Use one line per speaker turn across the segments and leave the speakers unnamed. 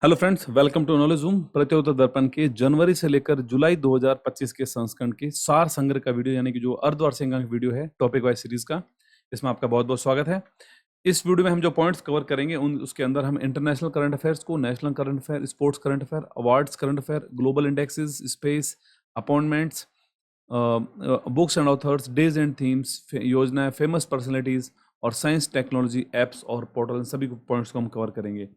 Hello friends, welcome to knowledge zoom. प्रत्युत्तर दर्पण के जनवरी से लेकर जुलाई 2025 के संस्करण के सार संग्रह का वीडियो यानी कि जो अर्धवार्षिकांक वीडियो है टॉपिक वाइज सीरीज का, इसमें आपका बहुत बहुत स्वागत है। इस वीडियो में हम जो पॉइंट्स कवर करेंगे उसके अंदर हम इंटरनेशनल करंट अफेयर्स को, national current affair, sports current affair, awards current affair, global indexes, space, appointments, books and authors, days and themes, योजनाएं, फेमस पर्सनैलिटीज और साइंस, टेक्नोलॉजी, एप्स और पोर्टल, सभी पॉइंट्स को हम कवर करेंगे।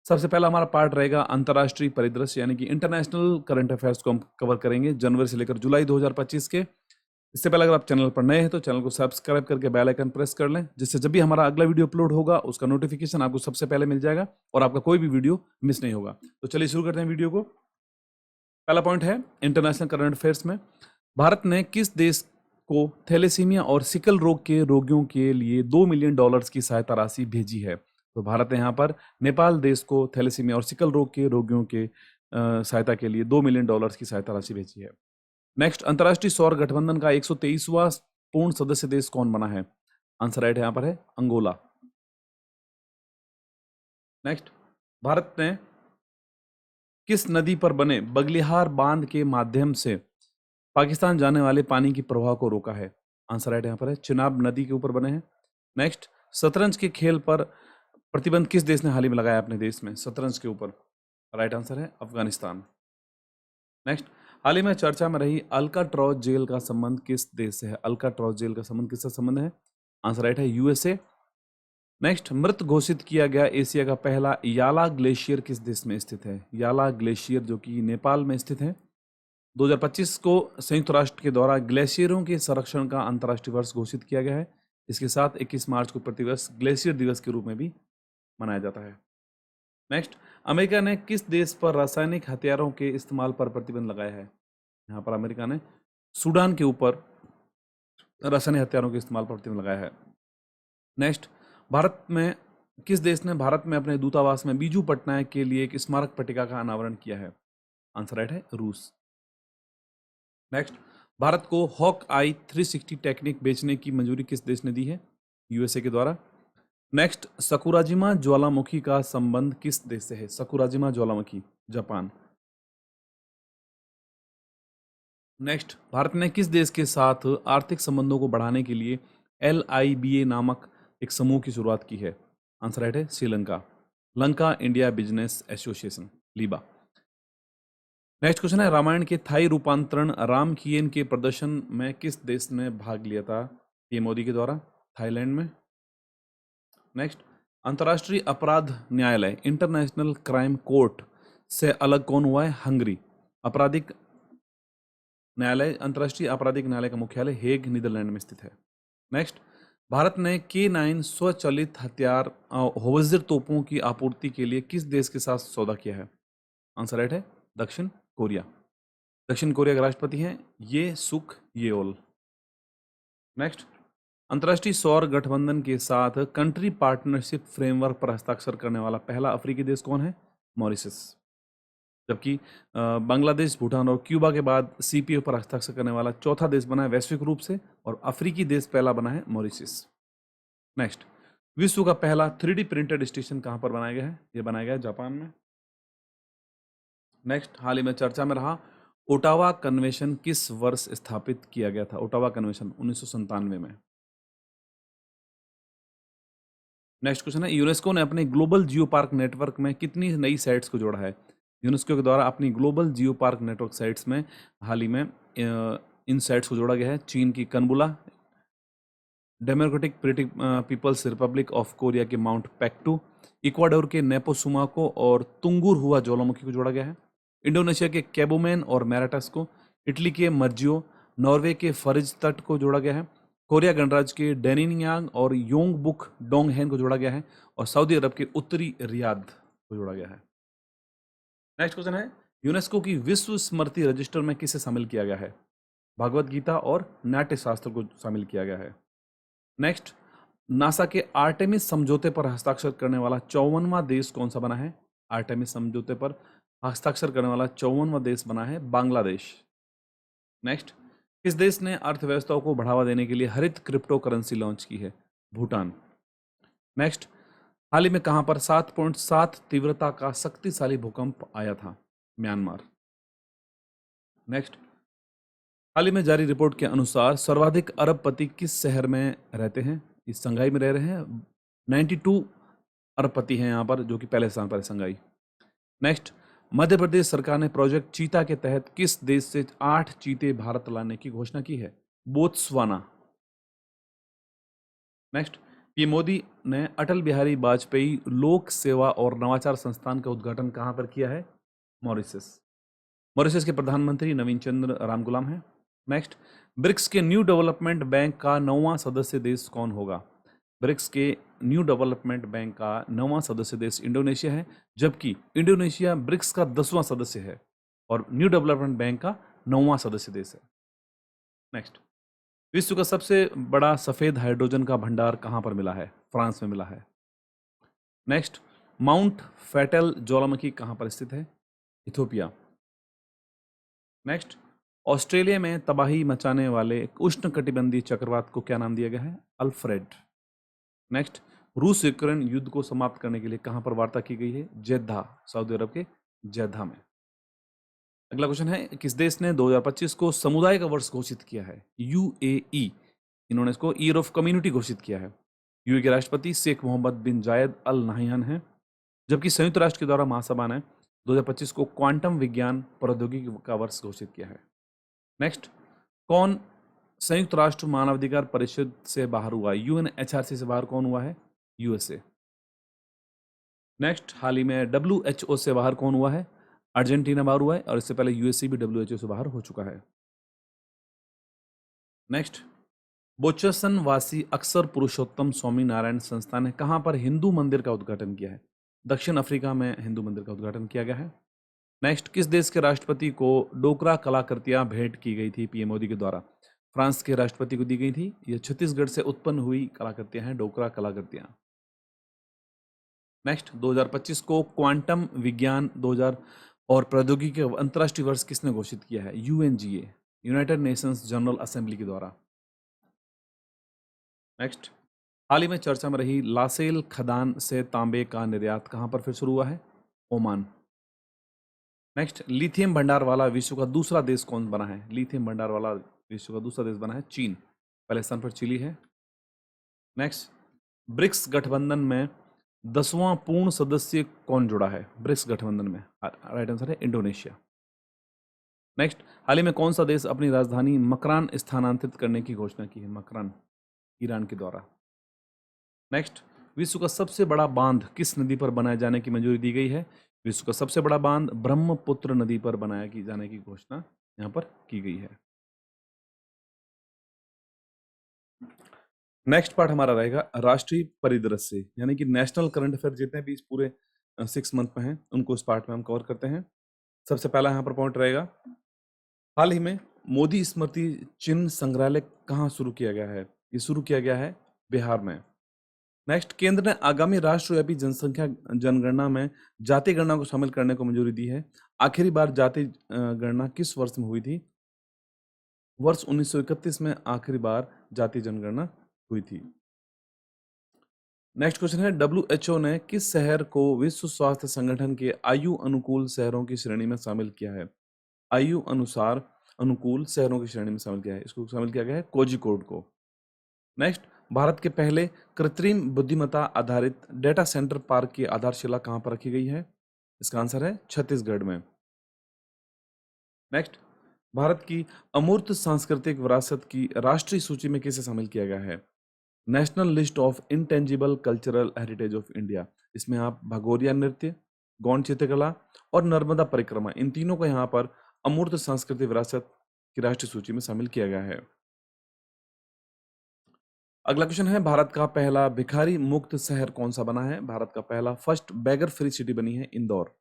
सबसे पहला हमारा पार्ट रहेगा अंतर्राष्ट्रीय परिदृश्य यानी कि इंटरनेशनल करंट अफेयर्स को हम कवर करेंगे जनवरी से लेकर जुलाई 2025 के। इससे पहले अगर आप चैनल पर नए हैं तो चैनल को सब्सक्राइब करके बेल आइकन प्रेस कर लें, जिससे जब भी हमारा अगला वीडियो अपलोड होगा उसका नोटिफिकेशन आपको सबसे पहले मिल जाएगा और आपका कोई भी वीडियो मिस नहीं होगा। तो चलिए शुरू करते हैं वीडियो को। पहला पॉइंट है इंटरनेशनल करंट अफेयर्स में, भारत ने किस देश को थैलेसीमिया और सिकल रोग के रोगियों के लिए $2 मिलियन की सहायता राशि भेजी है? तो भारत ने यहाँ पर नेपाल देश को थैलेसीमिया और सिकल रोग के रोगियों के सहायता के लिए $2 मिलियन की सहायता राशि भेजी है। नेक्स्ट, अंतर्राष्ट्रीय सौर गठबंधन का 123वां पूर्ण सदस्य देश कौन बना है? आंसर राइट यहाँ पर है अंगोला। नेक्स्ट, भारत ने किस नदी पर बने बगलिहार बांध के माध्यम से पाकिस्तान जाने वाले पानी की प्रवाह को रोका है? आंसर राइट यहाँ पर है चिनाब नदी के ऊपर बने हैं। नेक्स्ट, शतरंज के खेल पर प्रतिबंध किस देश ने हाल ही में लगाया अपने देश में शतरंज के ऊपर? राइट आंसर है अफगानिस्तान। नेक्स्ट, हाल ही में चर्चा में रही अल्काट्रॉज जेल का संबंध किस देश से है? अल्काट्रॉज जेल का संबंध किससे संबंध है? आंसर राइट है यूएसए। नेक्स्ट, मृत घोषित किया गया एशिया का पहला याला ग्लेशियर किस देश में स्थित है? याला ग्लेशियर जो कि नेपाल में स्थित है। 2025 को संयुक्त राष्ट्र के द्वारा ग्लेशियरों के संरक्षण का अंतर्राष्ट्रीय वर्ष घोषित किया गया है। इसके साथ 21 मार्च को प्रतिवर्ष ग्लेशियर दिवस के रूप में भी मनाया जाता है। नेक्स्ट, अमेरिका ने किस देश पर रासायनिक हथियारों के इस्तेमाल पर प्रतिबंध लगाया है? यहाँ पर अमेरिका ने सूडान के ऊपर रासायनिक हथियारों के इस्तेमाल पर प्रतिबंध लगाया है। नेक्स्ट, भारत में किस देश ने भारत में अपने दूतावास में बीजू पटनायक के लिए एक स्मारक पट्टिका का अनावरण किया है? आंसर राइट है रूस। नेक्स्ट, भारत को हॉक आई 360 टेक्निक बेचने की मंजूरी किस देश ने दी है? यूएसए के द्वारा। नेक्स्ट, सकुराजिमा ज्वालामुखी का संबंध किस देश से है? सकुराजिमा ज्वालामुखी जापान। नेक्स्ट, भारत ने किस देश के साथ आर्थिक संबंधों को बढ़ाने के लिए LIBA नामक एक समूह की शुरुआत की है? आंसर राइट है Sri Lanka, Lanka India business association, लीबा। नेक्स्ट क्वेश्चन है, रामायण के थाई रूपांतरण रामकीयन के प्रदर्शन में किस देश ने भाग लिया था? ये मोदी के द्वारा, थाईलैंड में। नेक्स्ट, अंतर्राष्ट्रीय अपराध न्यायालय इंटरनेशनल क्राइम कोर्ट से अलग कौन हुआ है? हंगरी। आपराधिक न्यायालय, अंतर्राष्ट्रीय आपराधिक न्यायालय का मुख्यालय हेग, नीदरलैंड में स्थित है। नेक्स्ट, भारत ने K9 स्वचालित हथियार होवित्जर तोपों की आपूर्ति के लिए किस देश के साथ सौदा किया है? आंसर राइट है दक्षिण कोरिया। दक्षिण कोरिया के राष्ट्रपति हैं ये सुक येओल। नेक्स्ट, अंतर्राष्ट्रीय सौर गठबंधन के साथ कंट्री पार्टनरशिप फ्रेमवर्क पर हस्ताक्षर करने वाला पहला अफ्रीकी देश कौन है? मॉरिशस। जबकि बांग्लादेश, भूटान और क्यूबा के बाद CPO पर हस्ताक्षर करने वाला चौथा देश बना है वैश्विक रूप से, और अफ्रीकी देश पहला बना है मॉरिशस। नेक्स्ट, विश्व का पहला 3D प्रिंटेड स्टेशन कहां पर बनाया गया है? यह बनाया गया है जापान में। नेक्स्ट, हाल ही में चर्चा में रहा ओटावा कन्वेंशन किस वर्ष स्थापित किया गया था? ओटावा कन्वेंशन 1997 में। नेक्स्ट क्वेश्चन है, यूनेस्को ने अपने ग्लोबल जियो पार्क नेटवर्क में कितनी नई साइट्स को जोड़ा है? यूनेस्को के द्वारा अपनी global geo park network sites में हाल ही में इन साइट्स को जोड़ा गया है। चीन की Kanbula, Democratic People's Republic of Korea के माउंट पैक्टू, इक्वाडोर के नेपोसुमाको और तुंगुर हुआ ज्वालामुखी को जोड़ा गया है। इंडोनेशिया के कैबोमैन और मैराटस को, इटली के मर्जियो, नॉर्वे के फरिज तट को जोड़ा गया है। कोरिया गणराज्य के डेनिनयांग और योंगबुक डोंगहेन को जोड़ा गया है, और सऊदी अरब के उत्तरी रियाद को जोड़ा गया है। नेक्स्ट क्वेश्चन है, यूनेस्को की विश्व स्मृति रजिस्टर में किसे शामिल किया गया है? भगवत गीता और नाट्य शास्त्र को शामिल किया गया है। नेक्स्ट, नासा के आर्टेमिस समझौते पर हस्ताक्षर करने वाला 54वां देश कौन सा बना है? आर्टेमिस समझौते पर हस्ताक्षर करने वाला 54वां देश बना है बांग्लादेश। नेक्स्ट, किस देश ने अर्थव्यवस्था को बढ़ावा देने के लिए हरित क्रिप्टो करेंसी लॉन्च की है? भूटान। नेक्स्ट, हाल ही में कहां पर 7.7 तीव्रता का शक्तिशाली भूकंप आया था? म्यांमार। नेक्स्ट, हाल ही में जारी रिपोर्ट के अनुसार सर्वाधिक अरबपति किस शहर में रहते हैं? इस संघाई में रह रहे हैं। 92 अरबपति हैं यहाँ पर, जो कि पहले स्थान पर है संघाई। नेक्स्ट, मध्य प्रदेश सरकार ने प्रोजेक्ट चीता के तहत किस देश से 8 चीते भारत लाने की घोषणा की है? बोत्सवाना। नेक्स्ट, पीएम मोदी ने अटल बिहारी वाजपेयी लोक सेवा और नवाचार संस्थान का उद्घाटन कहां पर किया है? मॉरिशस। मॉरिशस के प्रधानमंत्री नवीन चंद्र रामगुलाम हैं। नेक्स्ट, ब्रिक्स के न्यू डेवलपमेंट बैंक का 9वां सदस्य देश कौन होगा? ब्रिक्स के न्यू डेवलपमेंट बैंक का 9वां सदस्य देश इंडोनेशिया है, जबकि इंडोनेशिया ब्रिक्स का 10वां सदस्य है और न्यू डेवलपमेंट बैंक का 9वां सदस्य देश है। नेक्स्ट, विश्व का सबसे बड़ा सफेद हाइड्रोजन का भंडार कहां पर मिला है? फ्रांस में मिला है। नेक्स्ट, माउंट फैटल ज्वालामुखी कहां पर स्थित है? इथोपिया। नेक्स्ट, ऑस्ट्रेलिया में तबाही मचाने वाले उष्णकटिबंधीय चक्रवात को क्या नाम दिया गया है? अल्फ्रेड। नेक्स्ट, रूस यूक्रेन युद्ध को समाप्त करने के लिए कहां पर वार्ता की गई है? जेद्दा, सऊदी अरब के जेद्दा में। अगला क्वेश्चन है, किस देश ने 2025 को समुदाय का वर्ष घोषित किया है? यूएई। इन्होंने इसको ईयर ऑफ कम्युनिटी घोषित किया है। यूएई के राष्ट्रपति शेख मोहम्मद बिन जायद अल नाहियान हैं, जबकि संयुक्त राष्ट्र के द्वारा महासभा ने 2025 को क्वांटम विज्ञान प्रौद्योगिकी का वर्ष घोषित किया है। नेक्स्ट, कौन संयुक्त राष्ट्र मानवाधिकार परिषद से बाहर हुआ? यूएनएचआरसी से बाहर कौन हुआ है? यूएसए। नेक्स्ट, हाल ही में डब्ल्यूएचओ से बाहर कौन हुआ है? अर्जेंटीना बाहर हुआ है, और इससे पहले यूएसए भी डब्ल्यूएचओ से बाहर हो चुका है। नेक्स्ट, बोचसन वासी अक्सर पुरुषोत्तम स्वामी नारायण संस्था ने कहां पर हिंदू मंदिर का उद्घाटन किया है? दक्षिण अफ्रीका में हिंदू मंदिर का उद्घाटन किया गया है। नेक्स्ट, किस देश के राष्ट्रपति को डोकरा कलाकृतियां भेंट की गई थी पीएम मोदी के द्वारा? फ्रांस के राष्ट्रपति को दी गई थी। ये छत्तीसगढ़ से उत्पन्न हुई कलाकृतियां हैं, डोकरा कलाकृतियां। नेक्स्ट, 2025 को क्वांटम विज्ञान 2000 और प्रौद्योगिकी अंतर्राष्ट्रीय वर्ष किसने घोषित किया है? UNGA, United Nations general assembly के द्वारा। नेक्स्ट, हाल ही में चर्चा में रही लासेल खदान से तांबे का निर्यात कहां पर फिर शुरू हुआ है? ओमान। नेक्स्ट, लिथियम भंडार वाला विश्व का दूसरा देश कौन बना है? लिथियम भंडार वाला विश्व का दूसरा देश बना है चीन। पहले स्थान पर चिली है। नेक्स्ट, ब्रिक्स गठबंधन में 10वां पूर्ण सदस्य कौन जुड़ा है? ब्रिक्स गठबंधन में राइट आंसर है इंडोनेशिया। नेक्स्ट, हाल ही में कौन सा देश अपनी राजधानी मकरान स्थानांतरित करने की घोषणा की है? मकरान, ईरान के द्वारा। नेक्स्ट, विश्व का सबसे बड़ा बांध किस नदी पर बनाए जाने की मंजूरी दी गई है? विश्व का सबसे बड़ा बांध ब्रह्मपुत्र नदी पर बनाया जाने की घोषणा यहां पर की गई है। नेक्स्ट पार्ट हमारा रहेगा राष्ट्रीय परिदृश्य, यानी कि नेशनल करंट अफेयर जितने भी इस पूरे 6 मंथ में हैं, उनको इस पार्ट में हम कवर करते हैं। सबसे पहला यहाँ पर पॉइंट रहेगा, हाल ही में मोदी स्मृति चिन्ह संग्रहालय कहाँ शुरू किया गया है? ये शुरू किया गया है बिहार में। नेक्स्ट, केंद्र ने आगामी राष्ट्रव्यापी जनसंख्या जनगणना में जाति गणना को शामिल करने को मंजूरी दी है। आखिरी बार जाति गणना किस वर्ष में हुई थी? वर्ष 1931 में आखिरी बार जाति जनगणना हुई थी। नेक्स्ट क्वेश्चन है, डब्ल्यूएचओ ने किस शहर को विश्व स्वास्थ्य संगठन के आयु अनुकूल शहरों की श्रेणी में शामिल किया है? आयु अनुसार अनुकूल शहरों की श्रेणी में शामिल किया है, इसको शामिल किया गया है कोझिकोड को। नेक्स्ट, भारत के पहले कृत्रिम बुद्धिमत्ता आधारित डेटा सेंटर पार्क की आधारशिला कहां पर रखी गई है? इसका आंसर है छत्तीसगढ़ में। नेक्स्ट, भारत की अमूर्त सांस्कृतिक विरासत की राष्ट्रीय सूची में किसे शामिल किया गया है? National list of intangible cultural heritage of India. इसमें आप भगोरिया नृत्य, गौंड चित्रकला और नर्मदा परिक्रमा, इन तीनों को यहाँ पर अमूर्त सांस्कृतिक विरासत की राष्ट्रीय सूची में शामिल किया गया है। अगला क्वेश्चन है, भारत का पहला भिखारी मुक्त शहर कौन सा बना है? भारत का पहला फर्स्ट बैगर फ्री सिटी बनी है इंदौर।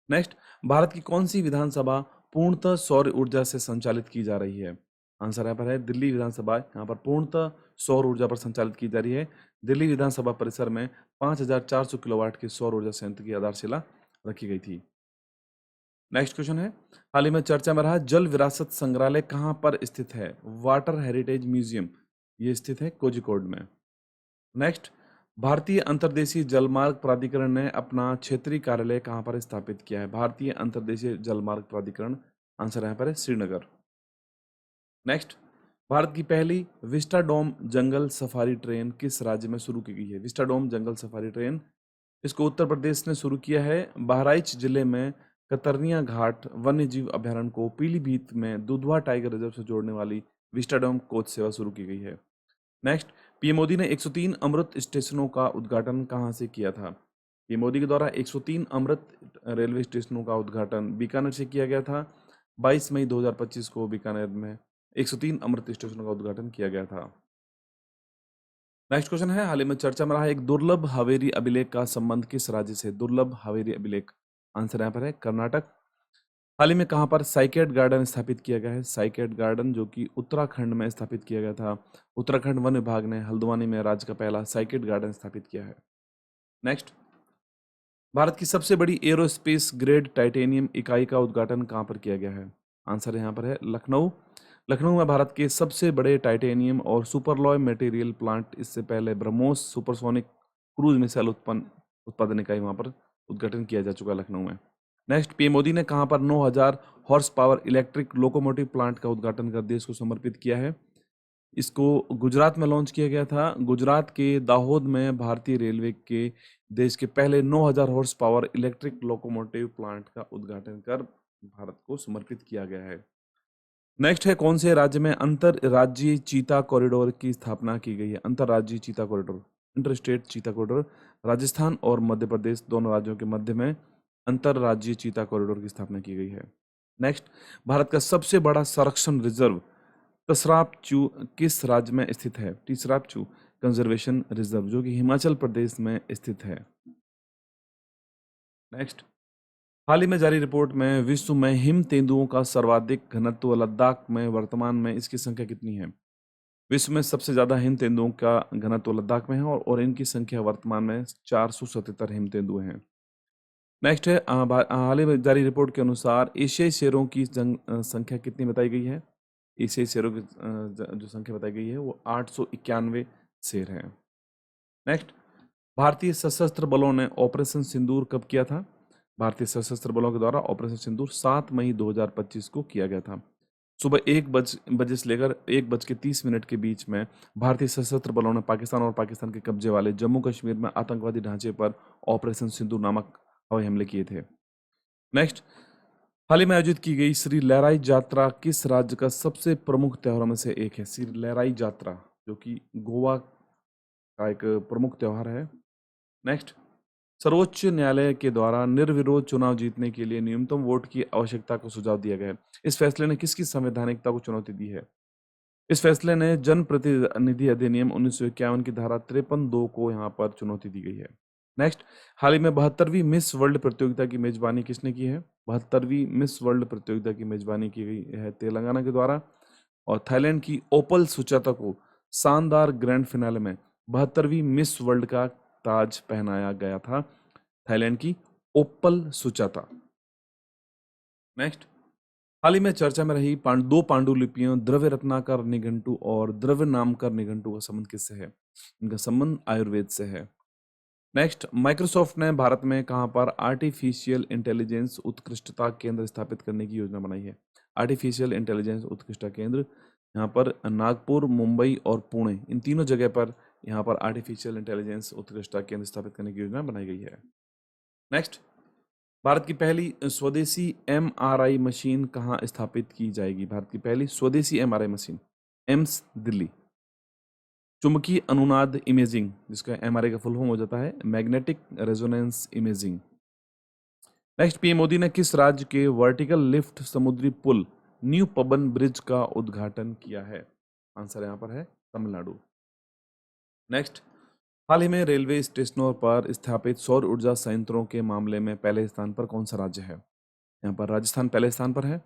नेक्स्ट, भारत की कौन सी विधानसभा पूर्णतः सौर ऊर्जा से संचालित की जा रही है? आंसर यहाँ पर है दिल्ली विधानसभा, यहाँ पर पूर्णतः सौर ऊर्जा पर संचालित की जा रही है। दिल्ली विधानसभा परिसर में 5400 किलोवाट के सौर ऊर्जा संयंत्र की आधारशिला रखी गई थी। नेक्स्ट क्वेश्चन है, हाल ही में चर्चा में रहा जल विरासत संग्रहालय कहाँ पर स्थित है? वाटर हेरिटेज म्यूजियम, ये स्थित है कोझिकोड में। नेक्स्ट, भारतीय अंतर्देशीय जलमार्ग प्राधिकरण ने अपना क्षेत्रीय कार्यालय कहाँ पर स्थापित किया है? भारतीय अंतर्देशीय जलमार्ग प्राधिकरण, आंसर यहाँ पर है श्रीनगर। नेक्स्ट, भारत की पहली विस्टाडोम जंगल सफारी ट्रेन किस राज्य में शुरू की गई है? विस्टाडोम जंगल सफारी ट्रेन, इसको उत्तर प्रदेश ने शुरू किया है। बहराइच जिले में कतरनिया घाट वन्य जीव अभयारण्य को पीलीभीत में दुधवा टाइगर रिजर्व से जोड़ने वाली विस्टाडोम कोच सेवा शुरू की गई है। नेक्स्ट, पीएम मोदी ने 103 अमृत स्टेशनों का उद्घाटन कहाँ से किया था? पीएम मोदी के द्वारा 103 अमृत रेलवे स्टेशनों का उद्घाटन बीकानेर से किया गया था। 22 मई 2025 को बीकानेर में 103 अमृत स्टेशनों का उद्घाटन किया गया था। नेक्स्ट क्वेश्चन है, हाल ही में चर्चा में रहा एक दुर्लभ हवेली अभिलेख का संबंध किस राज्य से? दुर्लभ हवेली अभिलेख, आंसर यहाँ पर है कर्नाटक। हाल ही में कहाँ पर साइकेड गार्डन स्थापित किया गया है? साइकेड गार्डन जो कि उत्तराखंड में स्थापित किया गया था। उत्तराखंड वन विभाग ने हल्द्वानी में राज्य का पहला साइकेड गार्डन स्थापित किया है। नेक्स्ट, भारत की सबसे बड़ी एरोस्पेस ग्रेड टाइटेनियम इकाई का उद्घाटन कहाँ पर किया गया है? आंसर यहाँ पर है लखनऊ। लखनऊ में भारत के सबसे बड़े टाइटेनियम और सुपरलॉय मटेरियल प्लांट, इससे पहले ब्रह्मोस सुपरसोनिक क्रूज मिसाइल उत्पादन इकाई वहाँ पर उद्घाटन किया जा चुका है लखनऊ में। नेक्स्ट, पीएम मोदी ने कहाँ पर 9000 horse power electric locomotive plant का उद्घाटन कर देश को समर्पित किया है? इसको गुजरात में लॉन्च किया गया था। गुजरात के दाहोद में भारतीय रेलवे के देश के पहले 9000 horse power electric locomotive plant का उद्घाटन कर भारत को समर्पित किया गया है। नेक्स्ट है, कौन से राज्य में अंतर राज्यीय चीता कॉरिडोर की स्थापना की गई है? अंतरराज्यीय चीता कॉरिडोर, इंटरस्टेट चीता कॉरिडोर, राजस्थान और मध्य प्रदेश दोनों राज्यों के मध्य में अंतरराज्यीय चीता कॉरिडोर की स्थापना की गई है। नेक्स्ट, भारत का सबसे बड़ा संरक्षण रिजर्व तसरापचू किस राज्य में स्थित है? टिसरापचू कंजर्वेशन रिजर्व जो कि हिमाचल प्रदेश में स्थित है। नेक्स्ट, हाल ही में जारी रिपोर्ट में विश्व में हिम तेंदुओं का सर्वाधिक घनत्व लद्दाख में वर्तमान में इसकी संख्या कितनी है? विश्व में सबसे ज्यादा हिम तेंदुओं का घनत्व लद्दाख में है और इनकी संख्या वर्तमान में 477 हिम तेंदुए हैं। नेक्स्ट है, हाल ही में जारी रिपोर्ट के अनुसार एशियाई शेरों की संख्या कितनी बताई गई है? एशियाई शेरों की जो संख्या बताई गई है वो 891 शेर है। नेक्स्ट, भारतीय सशस्त्र बलों ने ऑपरेशन सिंदूर कब किया था? भारतीय सशस्त्र बलों के द्वारा ऑपरेशन सिंदूर 7 मई 2025 को किया गया था। सुबह 1 बजे से लेकर 1:30 के बीच में भारतीय सशस्त्र बलों ने पाकिस्तान और पाकिस्तान के कब्जे वाले जम्मू कश्मीर में आतंकवादी ढांचे पर ऑपरेशन सिंदूर नामक हवाई हमले किए थे। नेक्स्ट, हाल ही में आयोजित की गई श्री लहराई यात्रा किस राज्य का सबसे प्रमुख त्योहारों में से एक है? श्री लहराई यात्रा जो कि गोवा का एक प्रमुख त्योहार है। नेक्स्ट, सर्वोच्च न्यायालय के द्वारा निर्विरोध चुनाव जीतने के लिए न्यूनतम वोट की आवश्यकता को सुझाव दिया गया है। इस फैसले ने किसकी संवैधानिकता को चुनौती दी है? इस फैसले ने जन प्रतिनिधि अधिनियम 1951 की धारा 53(2) को यहाँ पर चुनौती दी गई है। नेक्स्ट, हाल ही में 72वीं मिस वर्ल्ड प्रतियोगिता की मेजबानी किसने की है? 72वीं मिस वर्ल्ड प्रतियोगिता की मेजबानी की गई है तेलंगाना के द्वारा, और थाईलैंड की ओपल सुचाता को शानदार ग्रैंड फिनाले में 72वीं मिस वर्ल्ड का ताज पहनाया गया था। थाईलैंड की ओपल सुचाता। नेक्स्ट, हाल ही में चर्चा में रही दो पांडुलिपियों द्रव्य रत्नाकर निघंटु और द्रव्य नामकर निघंटु का संबंध किससे है? इनका संबंध आयुर्वेद से है। नेक्स्ट, माइक्रोसॉफ्ट ने भारत में कहां पर आर्टिफिशियल इंटेलिजेंस उत्कृष्टता केंद्र स्थापित करने की योजना बनाई है? आर्टिफिशियल इंटेलिजेंस उत्कृष्टता केंद्र यहाँ पर नागपुर, मुंबई और पुणे, इन तीनों जगह पर यहाँ पर आर्टिफिशियल इंटेलिजेंस उत्कृष्टता केंद्र स्थापित करने की योजना बनाई गई है। नेक्स्ट, भारत की पहली स्वदेशी एमआरआई मशीन कहाँ स्थापित की जाएगी? भारत की पहली स्वदेशी एमआरआई मशीन एम्स दिल्ली। चुंबकीय अनुनाद इमेजिंग, जिसका एमआरआई का फुल फॉर्म हो जाता है magnetic resonance imaging. Next, PM Modi ने किस राज्य के वर्टिकल लिफ्ट समुद्री पुल न्यू पबन ब्रिज का उद्घाटन किया है? आंसर यहाँ पर है तमिलनाडु। नेक्स्ट, हाल ही में रेलवे स्टेशनों पर स्थापित सौर ऊर्जा संयंत्रों के मामले में पहले स्थान पर कौन सा राज्य है? यहाँ पर राजस्थान पहले स्थान पर है।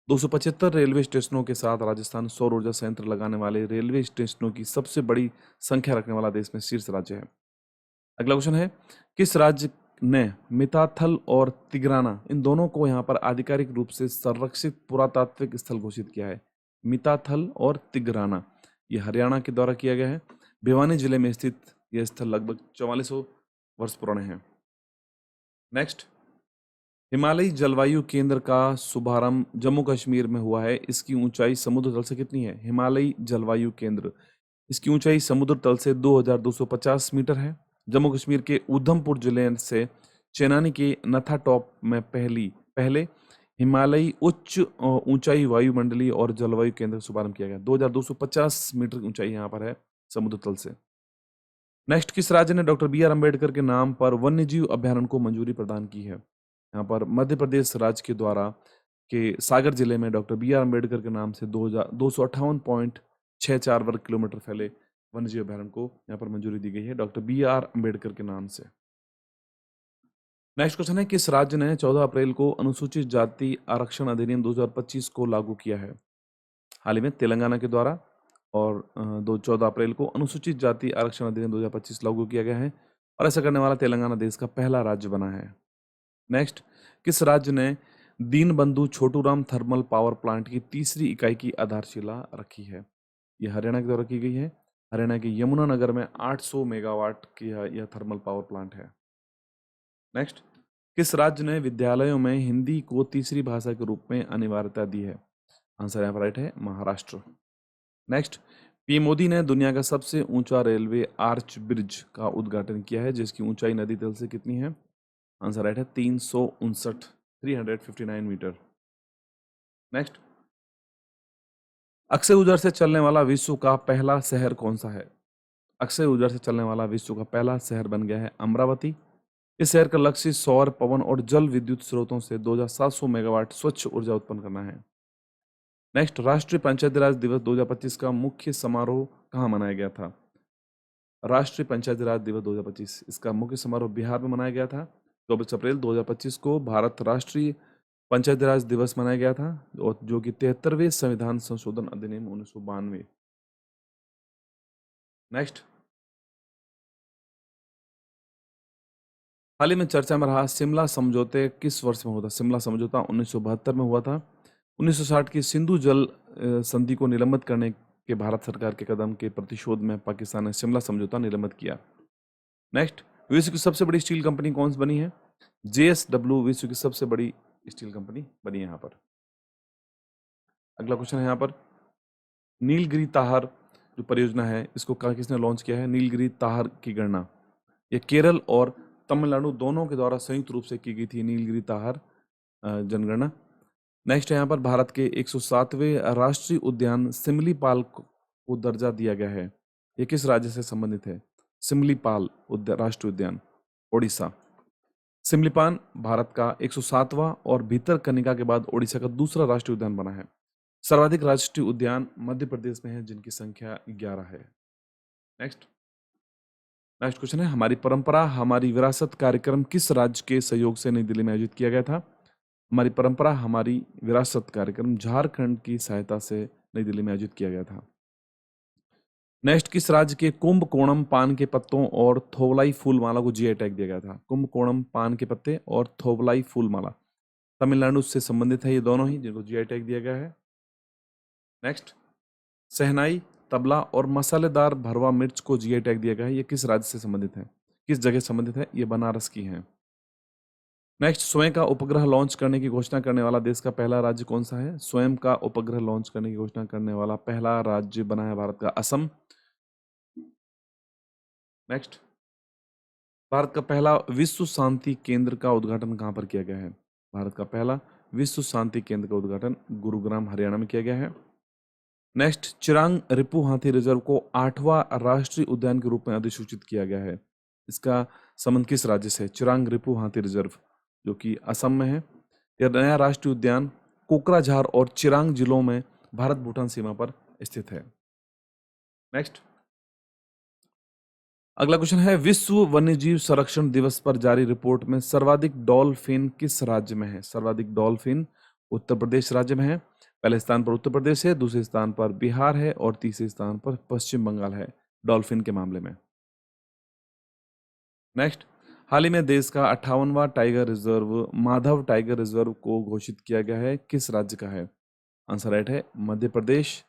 275 रेलवे स्टेशनों के साथ राजस्थान सौर ऊर्जा संयंत्र लगाने वाले रेलवे स्टेशनों की सबसे बड़ी संख्या रखने वाला देश में शीर्ष राज्य है। अगला क्वेश्चन है, किस राज्य ने मिताथल और तिग्राना इन दोनों को यहाँ पर आधिकारिक रूप से संरक्षित पुरातात्विक स्थल घोषित किया है? मिताथल और तिग्राना ये हरियाणा के द्वारा किया गया है। भिवानी जिले में स्थित यह स्थल लगभग 4400 वर्ष पुराने हैं। नेक्स्ट, हिमालयी जलवायु केंद्र का शुभारंभ जम्मू कश्मीर में हुआ है। इसकी ऊंचाई समुद्र तल से कितनी है? हिमालयी जलवायु केंद्र, इसकी ऊंचाई समुद्र तल से 2250 मीटर है। जम्मू कश्मीर के उधमपुर जिले से चेनानी के नथा टॉप में पहले हिमालयी उच्च ऊंचाई वायुमंडलीय और जलवायु केंद्र का शुभारंभ किया गया। 2250 मीटर ऊंचाई यहाँ पर है समुद्र तल से। नेक्स्ट, किस राज्य ने डॉक्टर बी आर अम्बेडकर के नाम पर वन्यजीव अभ्यारण्य को मंजूरी प्रदान की है? यहाँ पर मध्य प्रदेश राज्य के द्वारा के सागर जिले में डॉक्टर बी आर अम्बेडकर के नाम से 258.64 वर्ग किलोमीटर फैले वन्यजीव अभ्यारण्य को यहाँ पर मंजूरी दी गई है डॉक्टर बी आर अम्बेडकर के नाम से। नेक्स्ट क्वेश्चन है, किस राज्य ने 14 अप्रैल को अनुसूचित जाति आरक्षण अधिनियम 2025 को लागू किया है? हाल ही में तेलंगाना के द्वारा और 14 अप्रैल को अनुसूचित जाति आरक्षण अधिनियम 2025 लागू किया गया है और ऐसा करने वाला तेलंगाना देश का पहला राज्य बना है। नेक्स्ट, किस राज्य ने Deenbandhu Chhoturam thermal power plant की तीसरी इकाई की आधारशिला रखी है? यह हरियाणा के द्वारा की गई है। हरियाणा के यमुनानगर में 800 मेगावाट की यह थर्मल पावर प्लांट है। नेक्स्ट, किस राज्य ने विद्यालयों में हिंदी को तीसरी भाषा के रूप में अनिवार्यता दी है? आंसर यहाँ पर राइट है, महाराष्ट्र। नेक्स्ट, पीएम मोदी ने दुनिया का सबसे ऊंचा रेलवे आर्च ब्रिज का उद्घाटन किया है जिसकी ऊंचाई नदी तल से कितनी है? आंसर राइट है 359 मीटर। नेक्स्ट, अक्षय ऊर्जा से चलने वाला विश्व का पहला शहर कौन सा है? अक्षय ऊर्जा से चलने वाला विश्व का पहला शहर बन गया है अमरावती। इस शहर का लक्ष्य सौर, पवन और जल विद्युत स्रोतों से 2700 मेगावाट स्वच्छ ऊर्जा उत्पन्न करना है। नेक्स्ट, राष्ट्रीय पंचायती राज दिवस 2025 का मुख्य समारोह कहाँ मनाया गया था? राष्ट्रीय पंचायती राज दिवस 2025 इसका मुख्य समारोह बिहार में मनाया गया था। 24 अप्रैल 2025 को भारत राष्ट्रीय पंचायती राज दिवस मनाया गया था और जो कि 73वें संविधान संशोधन अधिनियम 1992। नेक्स्ट, हाल ही में चर्चा में रहा शिमला समझौते किस वर्ष में हुआ था? शिमला समझौता 1972 में हुआ था। 1960 की सिंधु जल संधि को निलंबित करने के भारत सरकार के कदम के प्रतिशोध में पाकिस्तान ने शिमला समझौता निलंबित किया। नेक्स्ट, विश्व की सबसे बड़ी स्टील कंपनी कौन सी बनी है? JSW विश्व की सबसे बड़ी स्टील कंपनी बनी है यहाँ पर। अगला क्वेश्चन है यहाँ पर, नीलगिरी ताहर जो परियोजना है इसको किसने लॉन्च किया है? नीलगिरी ताहर की गणना ये केरल और तमिलनाडु दोनों के द्वारा संयुक्त रूप से की गई थी नीलगिरी ताहर जनगणना। नेक्स्ट, यहाँ पर भारत के 107वें राष्ट्रीय उद्यान सिमलीपाल को दर्जा दिया गया है। ये किस राज्य से संबंधित है? सिमलीपाल राष्ट्रीय उद्यान ओडिशा। सिमलीपाल भारत का 107वां और भितरकनिका के बाद ओडिशा का दूसरा राष्ट्रीय उद्यान बना है। सर्वाधिक राष्ट्रीय उद्यान मध्य प्रदेश में है जिनकी संख्या 11 है। नेक्स्ट क्वेश्चन है, हमारी परंपरा हमारी विरासत कार्यक्रम किस राज्य के सहयोग से नई दिल्ली में आयोजित किया गया था? हमारी परंपरा हमारी विरासत कार्यक्रम झारखंड की सहायता से नई दिल्ली में आयोजित किया गया था। नेक्स्ट, किस राज्य के कुंभकोणम पान के पत्तों और थोवलाई फूल माला को जीआई टैग दिया गया था? कुंभकोणम पान के पत्ते और थोवलाई फूल माला तमिलनाडु से संबंधित है ये दोनों ही, जिनको जीआई टैग दिया गया है। नेक्स्ट, शहनाई, तबला और मसालेदार भरवा मिर्च को जीआई टैग दिया गया है। ये किस राज्य से संबंधित है? किस जगह संबंधित है? ये बनारस की है। नेक्स्ट, स्वयं का उपग्रह लॉन्च करने की घोषणा करने वाला देश का पहला राज्य कौन सा है? स्वयं का उपग्रह लॉन्च करने की घोषणा करने वाला पहला राज्य बना है भारत का असम। नेक्स्ट, भारत का पहला विश्व शांति केंद्र का उद्घाटन कहां पर किया गया है? भारत का पहला विश्व शांति केंद्र का उद्घाटन गुरुग्राम हरियाणा में किया गया है। नेक्स्ट, चिरांग रिपु हाथी रिजर्व को 8वां राष्ट्रीय उद्यान के रूप में अधिसूचित किया गया है। इसका संबंध किस राज्य से? चिरांग रिपु हाथी रिजर्व जो कि असम में है। यह नया राष्ट्रीय उद्यान कोकराझार और चिरांग जिलों में भारत भूटान सीमा पर स्थित है। नेक्स्ट, अगला क्वेश्चन है, विश्व वन्यजीव संरक्षण दिवस पर जारी रिपोर्ट में सर्वाधिक डॉल्फिन किस राज्य में है? सर्वाधिक डॉल्फिन उत्तर प्रदेश राज्य में है। पहले स्थान पर उत्तर प्रदेश है, दूसरे स्थान पर बिहार है और तीसरे स्थान पर पश्चिम बंगाल है डॉल्फिन के मामले में। नेक्स्ट, हाल ही में देश का 58वां tiger reserve Madhav tiger reserve को घोषित किया गया है, किस राज्य का है? आंसर राइट है, मध्य प्रदेश।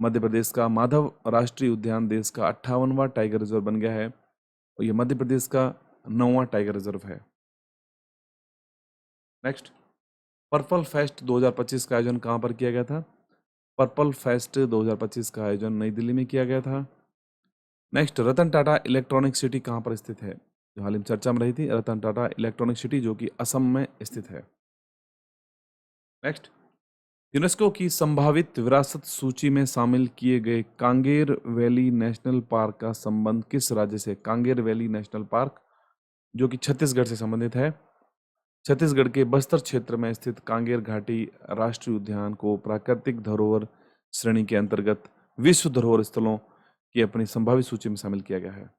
मध्य प्रदेश का माधव राष्ट्रीय उद्यान देश का 58वां टाइगर रिजर्व बन गया है और ये मध्य प्रदेश का 9वां टाइगर रिजर्व है। नेक्स्ट, पर्पल फेस्ट 2025 का आयोजन कहाँ पर किया गया था? पर्पल फेस्ट 2025 का आयोजन नई दिल्ली में किया गया था। Next, Ratan Tata electronic city कहाँ पर स्थित है? जो हाल ही में चर्चा में रही थी, रतन टाटा इलेक्ट्रॉनिक सिटी, जो कि असम में स्थित है। नेक्स्ट, यूनेस्को की संभावित विरासत सूची में शामिल किए गए कांगेर वैली नेशनल पार्क का संबंध किस राज्य से? कांगेर वैली नेशनल पार्क, जो कि छत्तीसगढ़ से संबंधित है। छत्तीसगढ़ के बस्तर क्षेत्र में स्थित कांगेर घाटी राष्ट्रीय उद्यान को प्राकृतिक धरोहर श्रेणी के अंतर्गत विश्व धरोहर स्थलों की अपनी संभावित सूची में शामिल किया गया है।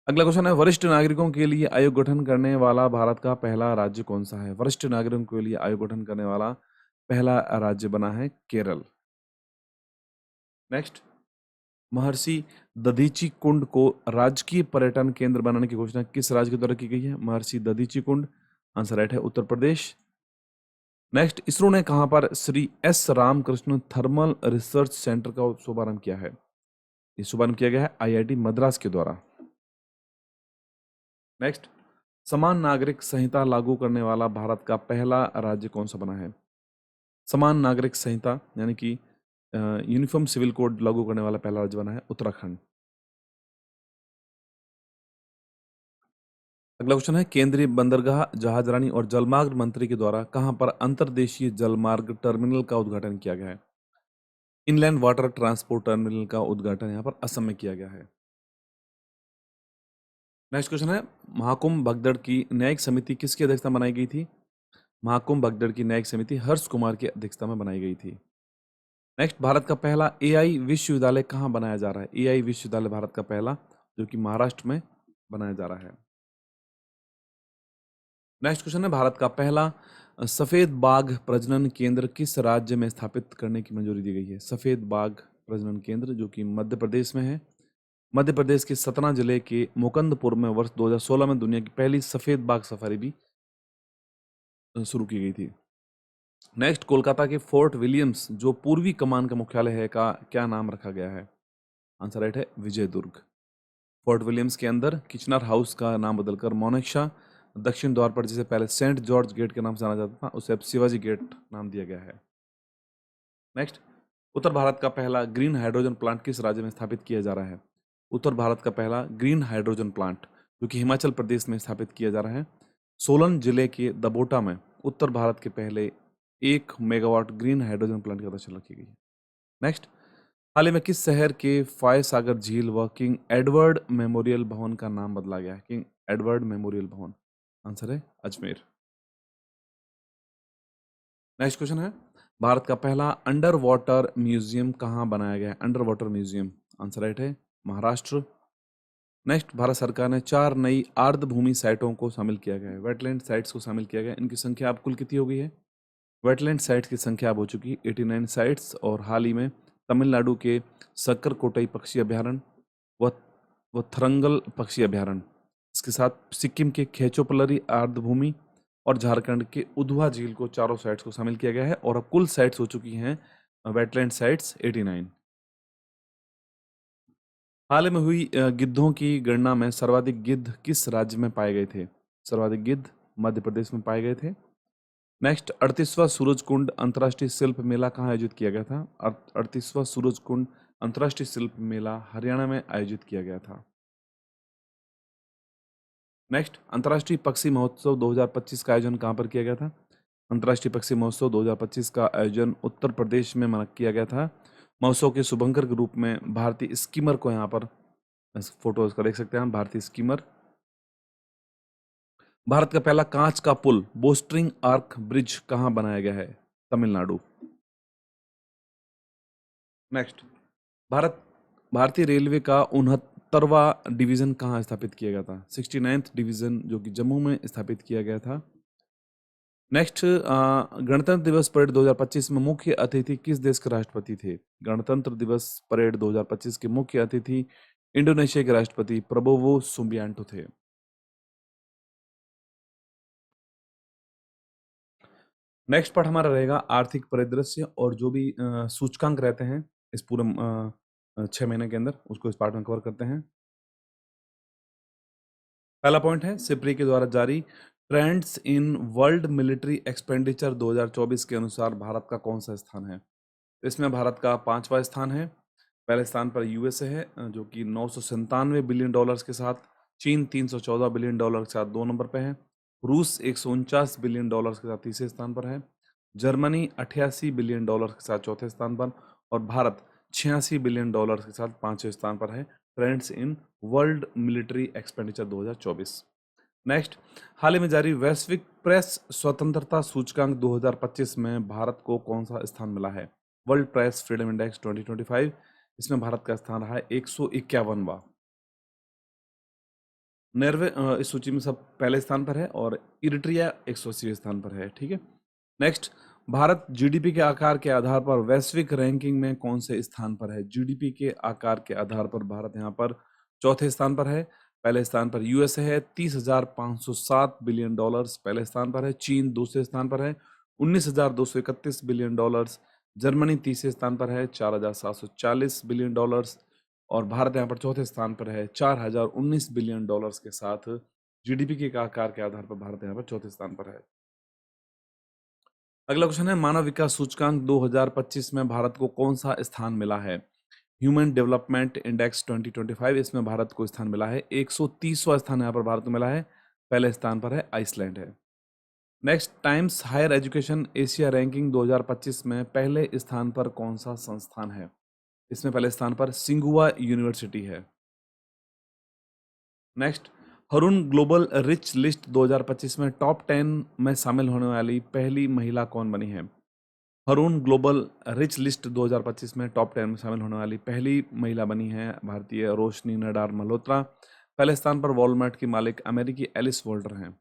अगला क्वेश्चन है, वरिष्ठ नागरिकों के लिए आयोग गठन करने वाला भारत का पहला राज्य कौन सा है? वरिष्ठ नागरिकों के लिए आयोग गठन करने वाला पहला राज्य बना है केरल। नेक्स्ट, महर्षि दधीची कुंड को राजकीय पर्यटन केंद्र बनाने की घोषणा किस राज्य के द्वारा की गई है? महर्षि दधीची कुंड, आंसर राइट है उत्तर प्रदेश। नेक्स्ट, इसरो ने कहां पर Shri S Ramakrishna thermal research centre का शुभारंभ किया है? ये शुभारंभ किया गया है आईआईटी मद्रास के द्वारा। नेक्स्ट, समान नागरिक संहिता लागू करने वाला भारत का पहला राज्य कौन सा बना है? समान नागरिक संहिता यानी कि यूनिफॉर्म सिविल कोड लागू करने वाला पहला राज्य बना है उत्तराखंड। अगला क्वेश्चन है, केंद्रीय बंदरगाह, जहाजरानी और जलमार्ग मंत्री के द्वारा कहां पर अंतर्देशीय जलमार्ग टर्मिनल का उद्घाटन किया गया है? इनलैंड वाटर ट्रांसपोर्ट टर्मिनल का उद्घाटन यहां पर असम में किया गया है। नेक्स्ट क्वेश्चन है, महाकुंभ भगदड़ की न्यायिक समिति किसकी अध्यक्षता में बनाई गई थी? महाकुंभ भगदड़ की न्यायिक समिति हर्ष कुमार की अध्यक्षता में बनाई गई थी। नेक्स्ट, भारत का पहला एआई विश्वविद्यालय कहाँ बनाया जा रहा है? एआई विश्वविद्यालय भारत का पहला, जो कि महाराष्ट्र में बनाया जा रहा है। नेक्स्ट क्वेश्चन है, भारत का पहला सफेद बाघ प्रजनन केंद्र किस राज्य में स्थापित करने की मंजूरी दी गई है? सफेद बाघ प्रजनन केंद्र, जो कि मध्य प्रदेश में है। मध्य प्रदेश के सतना जिले के मुकंदपुर में वर्ष 2016 में दुनिया की पहली सफेद बाघ सफारी भी शुरू की गई थी। नेक्स्ट, कोलकाता के फोर्ट विलियम्स, जो पूर्वी कमान का मुख्यालय है, का क्या नाम रखा गया है? आंसर राइट है विजय दुर्ग। फोर्ट विलियम्स के अंदर किचनर हाउस का नाम बदलकर मोनेक्शा दक्षिण द्वार पर, जिसे पहले सेंट जॉर्ज गेट के नाम से जाना जाता था, उसे अब शिवाजी गेट नाम दिया गया है। नेक्स्ट, उत्तर भारत का पहला ग्रीन हाइड्रोजन प्लांट किस राज्य में स्थापित किया जा रहा है? उत्तर भारत का पहला ग्रीन हाइड्रोजन प्लांट, जो कि हिमाचल प्रदेश में स्थापित किया जा रहा है, सोलन जिले के दबोटा में उत्तर भारत के पहले 1 मेगावाट ग्रीन हाइड्रोजन प्लांट की आधारशिला रखी गई है। नेक्स्ट, हाल ही में किस शहर के फाय सागर झील व किंग एडवर्ड मेमोरियल भवन का नाम बदला गया है? किंग एडवर्ड मेमोरियल भवन, आंसर है अजमेर। नेक्स्ट क्वेश्चन है, भारत का पहला अंडर वाटर म्यूजियम कहाँ बनाया गया है? Under water museum, answer right है महाराष्ट्र। नेक्स्ट, भारत सरकार ने 4 नई आर्द्रभूमि साइटों को शामिल किया गया है, वेटलैंड साइट्स को शामिल किया गया है। इनकी संख्या अब कुल कितनी हो गई है? वेटलैंड साइट्स की संख्या अब हो चुकी है 89 साइट्स, और हाल ही में तमिलनाडु के सक्करकोटई पक्षी अभ्यारण्य व थरंगल पक्षी अभ्यारण्य, इसके साथ सिक्किम के खेचोपलरी आर्द्रभूमि और झारखंड के उधवा झील को, चारों साइट्स को शामिल किया गया है, और अब कुल साइट्स हो चुकी हैं वेटलैंड साइट्स 89। हाल ही में हुई गिद्धों की गणना में सर्वाधिक गिद्ध किस राज्य में पाए गए थे? सर्वाधिक गिद्ध मध्य प्रदेश में पाए गए थे। नेक्स्ट, 38वां सूरजकुंड अंतर्राष्ट्रीय शिल्प मेला कहाँ आयोजित किया गया था? 38वां सूरजकुंड अंतर्राष्ट्रीय शिल्प मेला हरियाणा में आयोजित किया गया था। नेक्स्ट, अंतर्राष्ट्रीय पक्षी महोत्सव 2025 का आयोजन कहाँ पर किया गया था? अंतर्राष्ट्रीय पक्षी महोत्सव 2025 का आयोजन उत्तर प्रदेश में किया गया था। महोत्सव के शुभंकर के रूप में भारतीय स्कीमर को, यहाँ पर फोटोज का देख सकते हैं हम, भारतीय स्कीमर। भारत का पहला कांच का पुल बोस्ट्रिंग आर्क ब्रिज कहाँ बनाया गया है? तमिलनाडु। नेक्स्ट, भारतीय रेलवे का 69वां डिवीजन कहाँ स्थापित किया गया था? 69th डिवीजन, जो कि जम्मू में स्थापित किया गया था। नेक्स्ट, गणतंत्र दिवस परेड 2025 में मुख्य अतिथि किस देश के राष्ट्रपति थे? गणतंत्र दिवस परेड 2025 के मुख्य अतिथि इंडोनेशिया के राष्ट्रपति प्रबोवो सुबियांटो थे। नेक्स्ट पार्ट हमारा रहेगा आर्थिक परिदृश्य, और जो भी सूचकांक रहते हैं इस पूरे 6 महीने के अंदर, उसको इस पार्ट में कवर करते हैं। पहला पॉइंट है सिप्री के द्वारा जारी trends in world military expenditure 2024 के अनुसार भारत का कौन सा स्थान है। इसमें भारत का 5वां स्थान है। पहले स्थान पर यूएसए है जो कि 997 बिलियन डॉलर्स के साथ, चीन 314 बिलियन डॉलर के साथ 2 नंबर पे है, रूस 149 बिलियन डॉलर्स के साथ तीसरे स्थान पर है, जर्मनी 88 बिलियन डॉलर्स के साथ चौथे स्थान पर, और भारत 86 बिलियन डॉलर्स के साथ 5वें स्थान पर है। Trends in world military expenditure 2024। Next, हाल ही में जारी वैश्विक प्रेस स्वतंत्रता सूचकांक 2025 में भारत को कौन सा स्थान मिला है। वर्ल्ड प्रेस फ्रीडम इंडेक्स 2025, इसमें भारत का स्थान रहा है 151वां। नॉर्वे इस सूची में सब पहले स्थान पर है और इरिट्रिया 180वें स्थान पर है। ठीक है। नेक्स्ट, भारत जीडीपी के आकार के आधार पर वैश्विक रैंकिंग में कौन से स्थान पर है। जीडीपी के आकार के आधार पर भारत यहाँ पर चौथे स्थान पर है। पहले स्थान पर यूएसए है 30,507 बिलियन डॉलर्स पहले स्थान पर है। चीन दूसरे स्थान पर है 19,231 बिलियन डॉलर्स। जर्मनी तीसरे स्थान पर है 4,740 बिलियन डॉलर्स, और भारत यहाँ पर चौथे स्थान पर है 4,019 बिलियन डॉलर्स के साथ। जीडीपी के आकार के आधार पर भारत यहाँ पर चौथे स्थान पर है। अगला क्वेश्चन है, मानव विकास सूचकांक 2025 में भारत को कौन सा स्थान मिला है। ह्यूमन डेवलपमेंट इंडेक्स 2025, इसमें भारत को स्थान मिला है 130वां स्थान यहाँ पर भारत को मिला है। पहले स्थान पर है आइसलैंड है। Next, Times Higher Education Asia ranking 2025 में पहले स्थान पर कौन सा संस्थान है। इसमें पहले स्थान पर सिंगुआ यूनिवर्सिटी है। Next, Haroon global rich list 2025 में टॉप 10 में शामिल होने वाली पहली महिला कौन बनी है। हरून ग्लोबल रिच लिस्ट 2025 में टॉप 10 में शामिल होने वाली पहली महिला बनी है भारतीय रोशनी नडार मल्होत्रा। पहले स्थान पर वॉलमार्ट की मालिक अमेरिकी एलिस वॉल्टर हैं।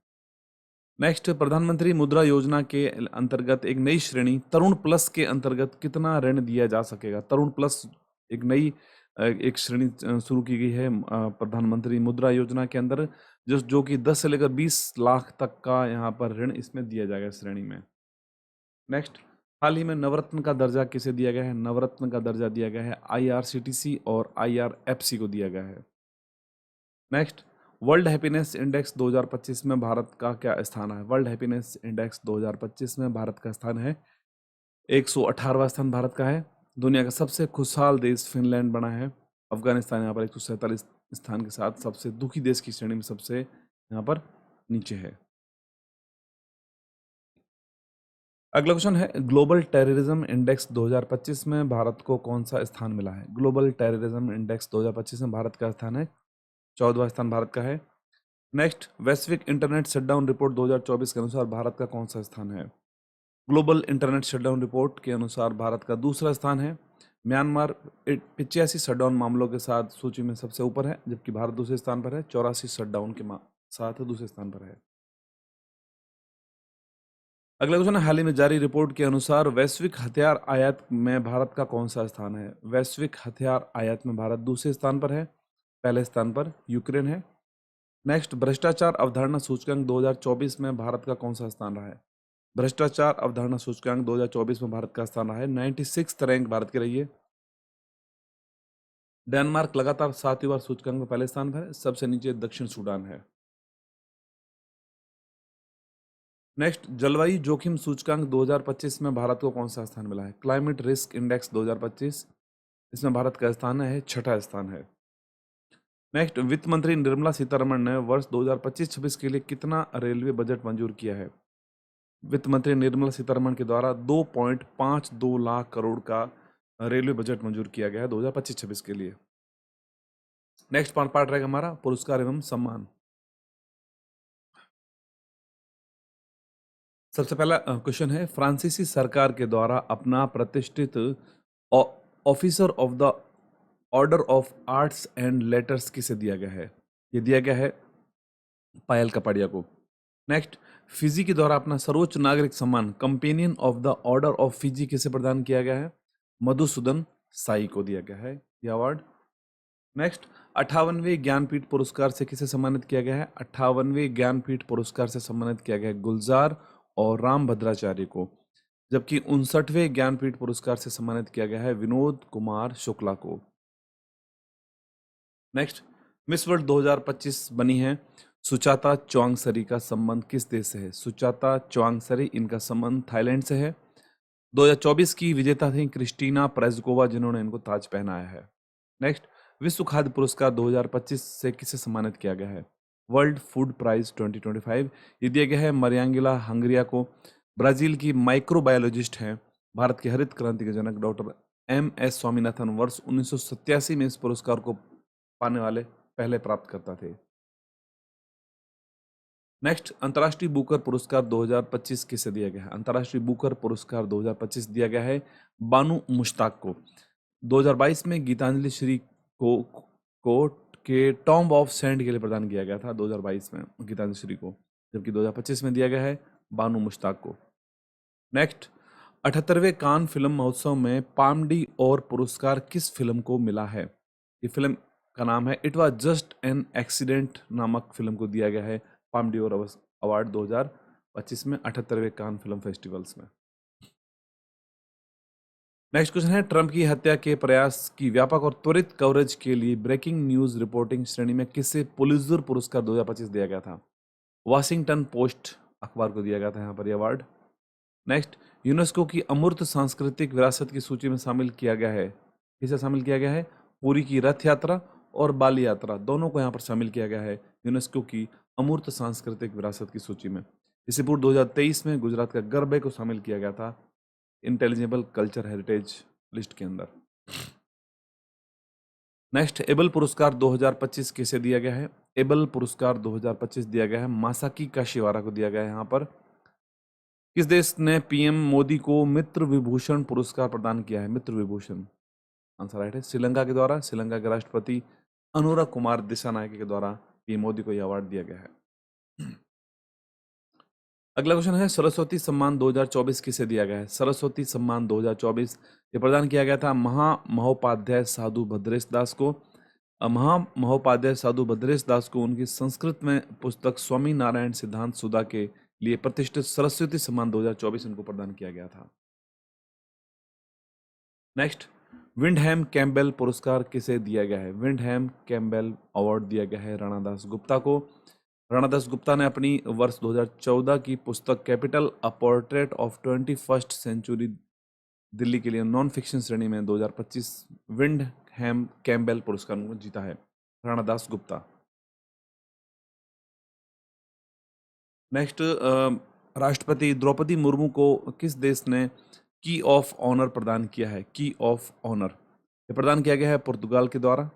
नेक्स्ट, प्रधानमंत्री मुद्रा योजना के अंतर्गत एक नई श्रेणी तरुण प्लस के अंतर्गत कितना ऋण दिया जा सकेगा। तरुण प्लस एक नई एक श्रेणी शुरू की गई है प्रधानमंत्री मुद्रा योजना के अंदर, जो कि 10 से लेकर 20 लाख तक का यहाँ पर ऋण इसमें दिया जाएगा इस श्रेणी में। नेक्स्ट, हाल ही में नवरत्न का दर्जा किसे दिया गया है। नवरत्न का दर्जा दिया गया है आईआरसीटीसी और आईआरएफसी को दिया गया है। नेक्स्ट, वर्ल्ड हैप्पीनेस इंडेक्स 2025 में भारत का क्या स्थान है। वर्ल्ड हैप्पीनेस इंडेक्स 2025 में भारत का स्थान है 118वां स्थान भारत का है। दुनिया का सबसे खुशहाल देश फिनलैंड बना है। अफगानिस्तान यहाँ पर 147 स्थान के साथ सबसे दुखी देश की श्रेणी में सबसे यहाँ पर नीचे है। अगला क्वेश्चन है, ग्लोबल टेररिज्म इंडेक्स 2025 में भारत को कौन सा स्थान मिला है। ग्लोबल टेररिज्म इंडेक्स 2025 में भारत का स्थान है 14वां स्थान भारत का है। नेक्स्ट, वैश्विक इंटरनेट शटडाउन रिपोर्ट 2024 के अनुसार भारत का कौन सा स्थान है। ग्लोबल इंटरनेट शटडाउन रिपोर्ट के अनुसार भारत का दूसरा स्थान है। म्यांमार 85 शटडाउन मामलों के साथ सूची में सबसे ऊपर है, जबकि भारत दूसरे स्थान पर है 84 शटडाउन के साथ दूसरे स्थान पर है। अगला क्वेश्चन है, हाल ही में जारी रिपोर्ट के अनुसार वैश्विक हथियार आयात में भारत का कौन सा स्थान है। वैश्विक हथियार आयात में भारत दूसरे स्थान पर है। पहले स्थान पर यूक्रेन है। नेक्स्ट, भ्रष्टाचार अवधारणा सूचकांक 2024 में भारत का कौन सा स्थान रहा है। भ्रष्टाचार अवधारणा सूचकांक 2024 में भारत का स्थान रहा है 96 रैंक भारत की रही है। डेनमार्क लगातार 7वीं बार सूचकांक में पहले स्थान पर है। सबसे नीचे दक्षिण सूडान है। नेक्स्ट, जलवायु जोखिम सूचकांक 2025 में भारत को कौन सा स्थान मिला है। क्लाइमेट रिस्क इंडेक्स 2025, इसमें भारत का स्थान है 6ठा स्थान है। नेक्स्ट, वित्त मंत्री निर्मला सीतारमण ने वर्ष 2025-26 के लिए कितना रेलवे बजट मंजूर किया है। वित्त मंत्री निर्मला सीतारमण के द्वारा 2.52 लाख करोड़ का रेलवे बजट मंजूर किया गया है 2025-26 के लिए। नेक्स्ट पार्ट रहेगा हमारा पुरस्कार एवं सम्मान। सबसे पहला क्वेश्चन है, फ्रांसीसी सरकार के द्वारा अपना प्रतिष्ठित officer of the order of arts and letters किसे दिया गया है। ये दिया गया है पायल कपाड़िया को। नेक्स्ट, फिजी के द्वारा अपना सर्वोच्च नागरिक सम्मान companion of the order of Fiji किसे प्रदान किया गया है। मधुसूदन साई को दिया गया है यह अवार्ड। नेक्स्ट, 58वें ज्ञानपीठ पुरस्कार से किसे सम्मानित किया गया है। 58वें ज्ञानपीठ पुरस्कार से सम्मानित किया गया है गुलजार और राम भद्राचार्य को, जबकि 59वें ज्ञानपीठ पुरस्कार से सम्मानित किया गया है विनोद कुमार शुक्ला को। नेक्स्ट, मिस वर्ल्ड 2025 बनी है सुचाता चुआंगसरी का संबंध किस देश से है? सुचाता चुआंगसरी, इनका संबंध थाईलैंड से है। 2024 की विजेता थी क्रिस्टीना प्रेजकोवा, जिन्होंने इनको ताज पहनाया है। नेक्स्ट, विश्व खाद्य पुरस्कार 2025 से किसे सम्मानित किया गया है? वर्ल्ड फूड प्राइज 2025 ये दिया गया है मरियांगिला हंगरिया को। ब्राजील की माइक्रोबायोलॉजिस्ट हैं। भारत के हरित क्रांति के जनक डॉक्टर एम.एस. स्वामीनाथन वर्ष 1987 में इस पुरस्कार को पाने वाले पहले प्राप्तकर्ता थे। नेक्स्ट, अंतर्राष्ट्रीय बुकर पुरस्कार 2025 किसे दिया गया है? अंतर्राष्ट्रीय बुकर पुरस्कार 2025 दिया गया है बानू मुश्ताक को। 2022 में गीतांजलि श्री को के टॉम्ब ऑफ सैंड के लिए प्रदान किया गया था 2022 में गीतांजलि श्री को, जबकि 2025 में दिया गया है बानू मुश्ताक को। नेक्स्ट, 78वें कान फिल्म महोत्सव में पाम डी और पुरस्कार किस फिल्म को मिला है? ये फिल्म का नाम है it was just an accident नामक फिल्म को दिया गया है पाम डी और अवार्ड 2025 में 78वें कान फिल्म फेस्टिवल्स में। नेक्स्ट क्वेश्चन है, ट्रंप की हत्या के प्रयास की व्यापक और त्वरित कवरेज के लिए ब्रेकिंग न्यूज रिपोर्टिंग श्रेणी में किसे पुलित्जर पुरस्कार 2025 दिया गया था? वाशिंगटन पोस्ट अखबार को दिया गया था यहाँ पर यह अवार्ड। नेक्स्ट, यूनेस्को की अमूर्त सांस्कृतिक विरासत की सूची में शामिल किया गया है, किसे शामिल किया गया है? पुरी की रथ यात्रा और बाली यात्रा, दोनों को यहाँ पर शामिल किया गया है यूनेस्को की अमूर्त सांस्कृतिक विरासत की सूची में। इसी पूर्व 2023 में गुजरात का गरबे को शामिल किया गया था इंटेलिजिबल कल्चर हेरिटेज लिस्ट के अंदर। नेक्स्ट, एबल पुरस्कार 2025 किसे दिया गया है? एबल पुरस्कार 2025 दिया गया है मासाकी काशिवारा को दिया गया है। यहाँ पर किस देश ने पीएम मोदी को मित्र विभूषण पुरस्कार प्रदान किया है? मित्र विभूषण आंसर राइट है श्रीलंका के द्वारा। श्रीलंका के राष्ट्रपति अनुरा कुमार दिसानायके के द्वारा पीएम मोदी को यह अवार्ड दिया गया है। अगला क्वेश्चन है, सरस्वती सम्मान 2024 किसे दिया गया है? सरस्वती सम्मान 2024 ये प्रदान किया गया था महामहोपाध्याय साधु भद्रेश दास को। महामहोपाध्याय साधु भद्रेश दास को उनकी संस्कृत में पुस्तक स्वामी नारायण सिद्धांत सुधा के लिए प्रतिष्ठित सरस्वती सम्मान 2024 इनको प्रदान किया गया था। नेक्स्ट, विंडहैम कैम्पबेल पुरस्कार किसे दिया गया है? विंडहैम कैम्पबेल अवार्ड दिया गया है राणादास गुप्ता को। राणादास गुप्ता ने अपनी वर्ष 2014 की पुस्तक capital a portrait of 21st century Delhi के लिए नॉन फिक्शन श्रेणी में 2025 विंडहैम कैम्पबेल पुरस्कार को जीता है राणादास गुप्ता। नेक्स्ट, राष्ट्रपति द्रौपदी मुर्मू को किस देश ने की ऑफ ऑनर प्रदान किया है? की ऑफ ऑनर ये प्रदान किया गया है पुर्तगाल के द्वारा।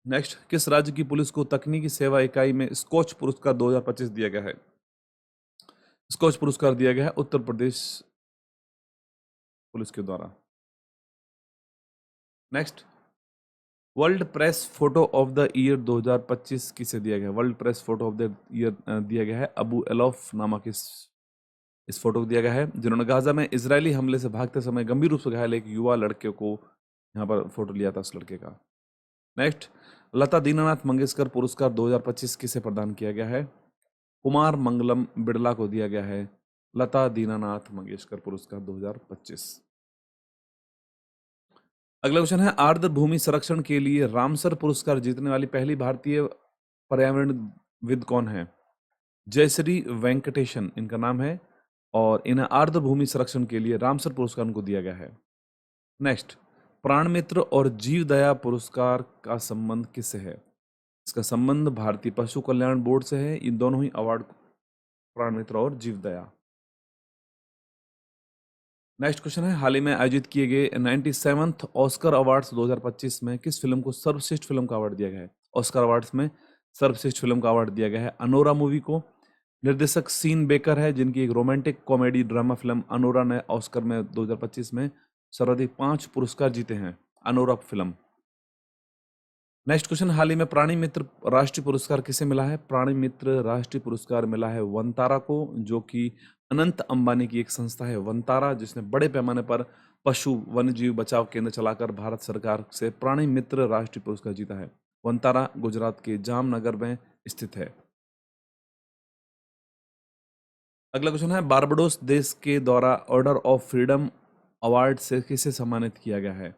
नेक्स्ट, किस राज्य की पुलिस को तकनीकी सेवा इकाई में स्कॉच पुरस्कार 2025 दिया गया है? स्कॉच पुरस्कार दिया गया है उत्तर प्रदेश पुलिस के द्वारा। Next, world press photo of the year 2025 किसे दिया गया है? World press photo of the year दिया गया है अबू एलॉफ नामक इस फोटो को दिया गया है, जिन्होंने गाजा में इजरायली हमले से भागते समय गंभीर रूप से घायल एक युवा लड़के को यहाँ पर फोटो लिया था उस लड़के का। नेक्स्ट, लता दीनानाथ मंगेशकर पुरस्कार 2025 किसे प्रदान किया गया है? कुमार मंगलम बिड़ला को दिया गया है लता दीनानाथ मंगेशकर पुरस्कार 2025। अगला क्वेश्चन है, आर्द्र भूमि संरक्षण के लिए रामसर पुरस्कार जीतने वाली पहली भारतीय पर्यावरणविद कौन है? जयश्री वेंकटेशन इनका नाम है और इन्हें आर्द्र भूमि संरक्षण के लिए रामसर पुरस्कार उनको दिया गया है। नेक्स्ट, प्राण मित्र और जीव दया पुरस्कार का संबंध किससे है? इसका संबंध भारतीय पशु कल्याण बोर्ड से है। इन दोनों ही अवार्ड प्राण मित्र और जीव दया। नेक्स्ट क्वेश्चन है, हाल ही में आयोजित किए गए 97th ऑस्कर अवार्ड्स 2025 में किस फिल्म को सर्वश्रेष्ठ फिल्म का अवार्ड दिया गया है? ऑस्कर अवार्ड्स में सर्वश्रेष्ठ फिल्म का अवार्ड दिया गया है अनोरा मूवी को। निर्देशक सीन बेकर है, जिनकी एक romantic comedy drama film Anora ने ऑस्कर में 2025 में सर्वाधिक 5 पुरस्कार जीते हैं अनोरा फिल्म। नेक्स्ट क्वेश्चन, हाल ही में प्राणी मित्र राष्ट्रीय पुरस्कार किसे मिला है? प्राणी मित्र राष्ट्रीय पुरस्कार मिला है वनतारा को, जो कि अनंत अंबानी की एक संस्था है वनतारा, जिसने बड़े पैमाने पर पशु वन्यजीव बचाव केंद्र चलाकर भारत सरकार से प्राणी मित्र राष्ट्रीय पुरस्कार जीता है। वनतारा गुजरात के जामनगर में स्थित है। अगला क्वेश्चन है, बारबाडोस देश के द्वारा ऑर्डर ऑफ फ्रीडम अवार्ड से किसे सम्मानित किया गया है?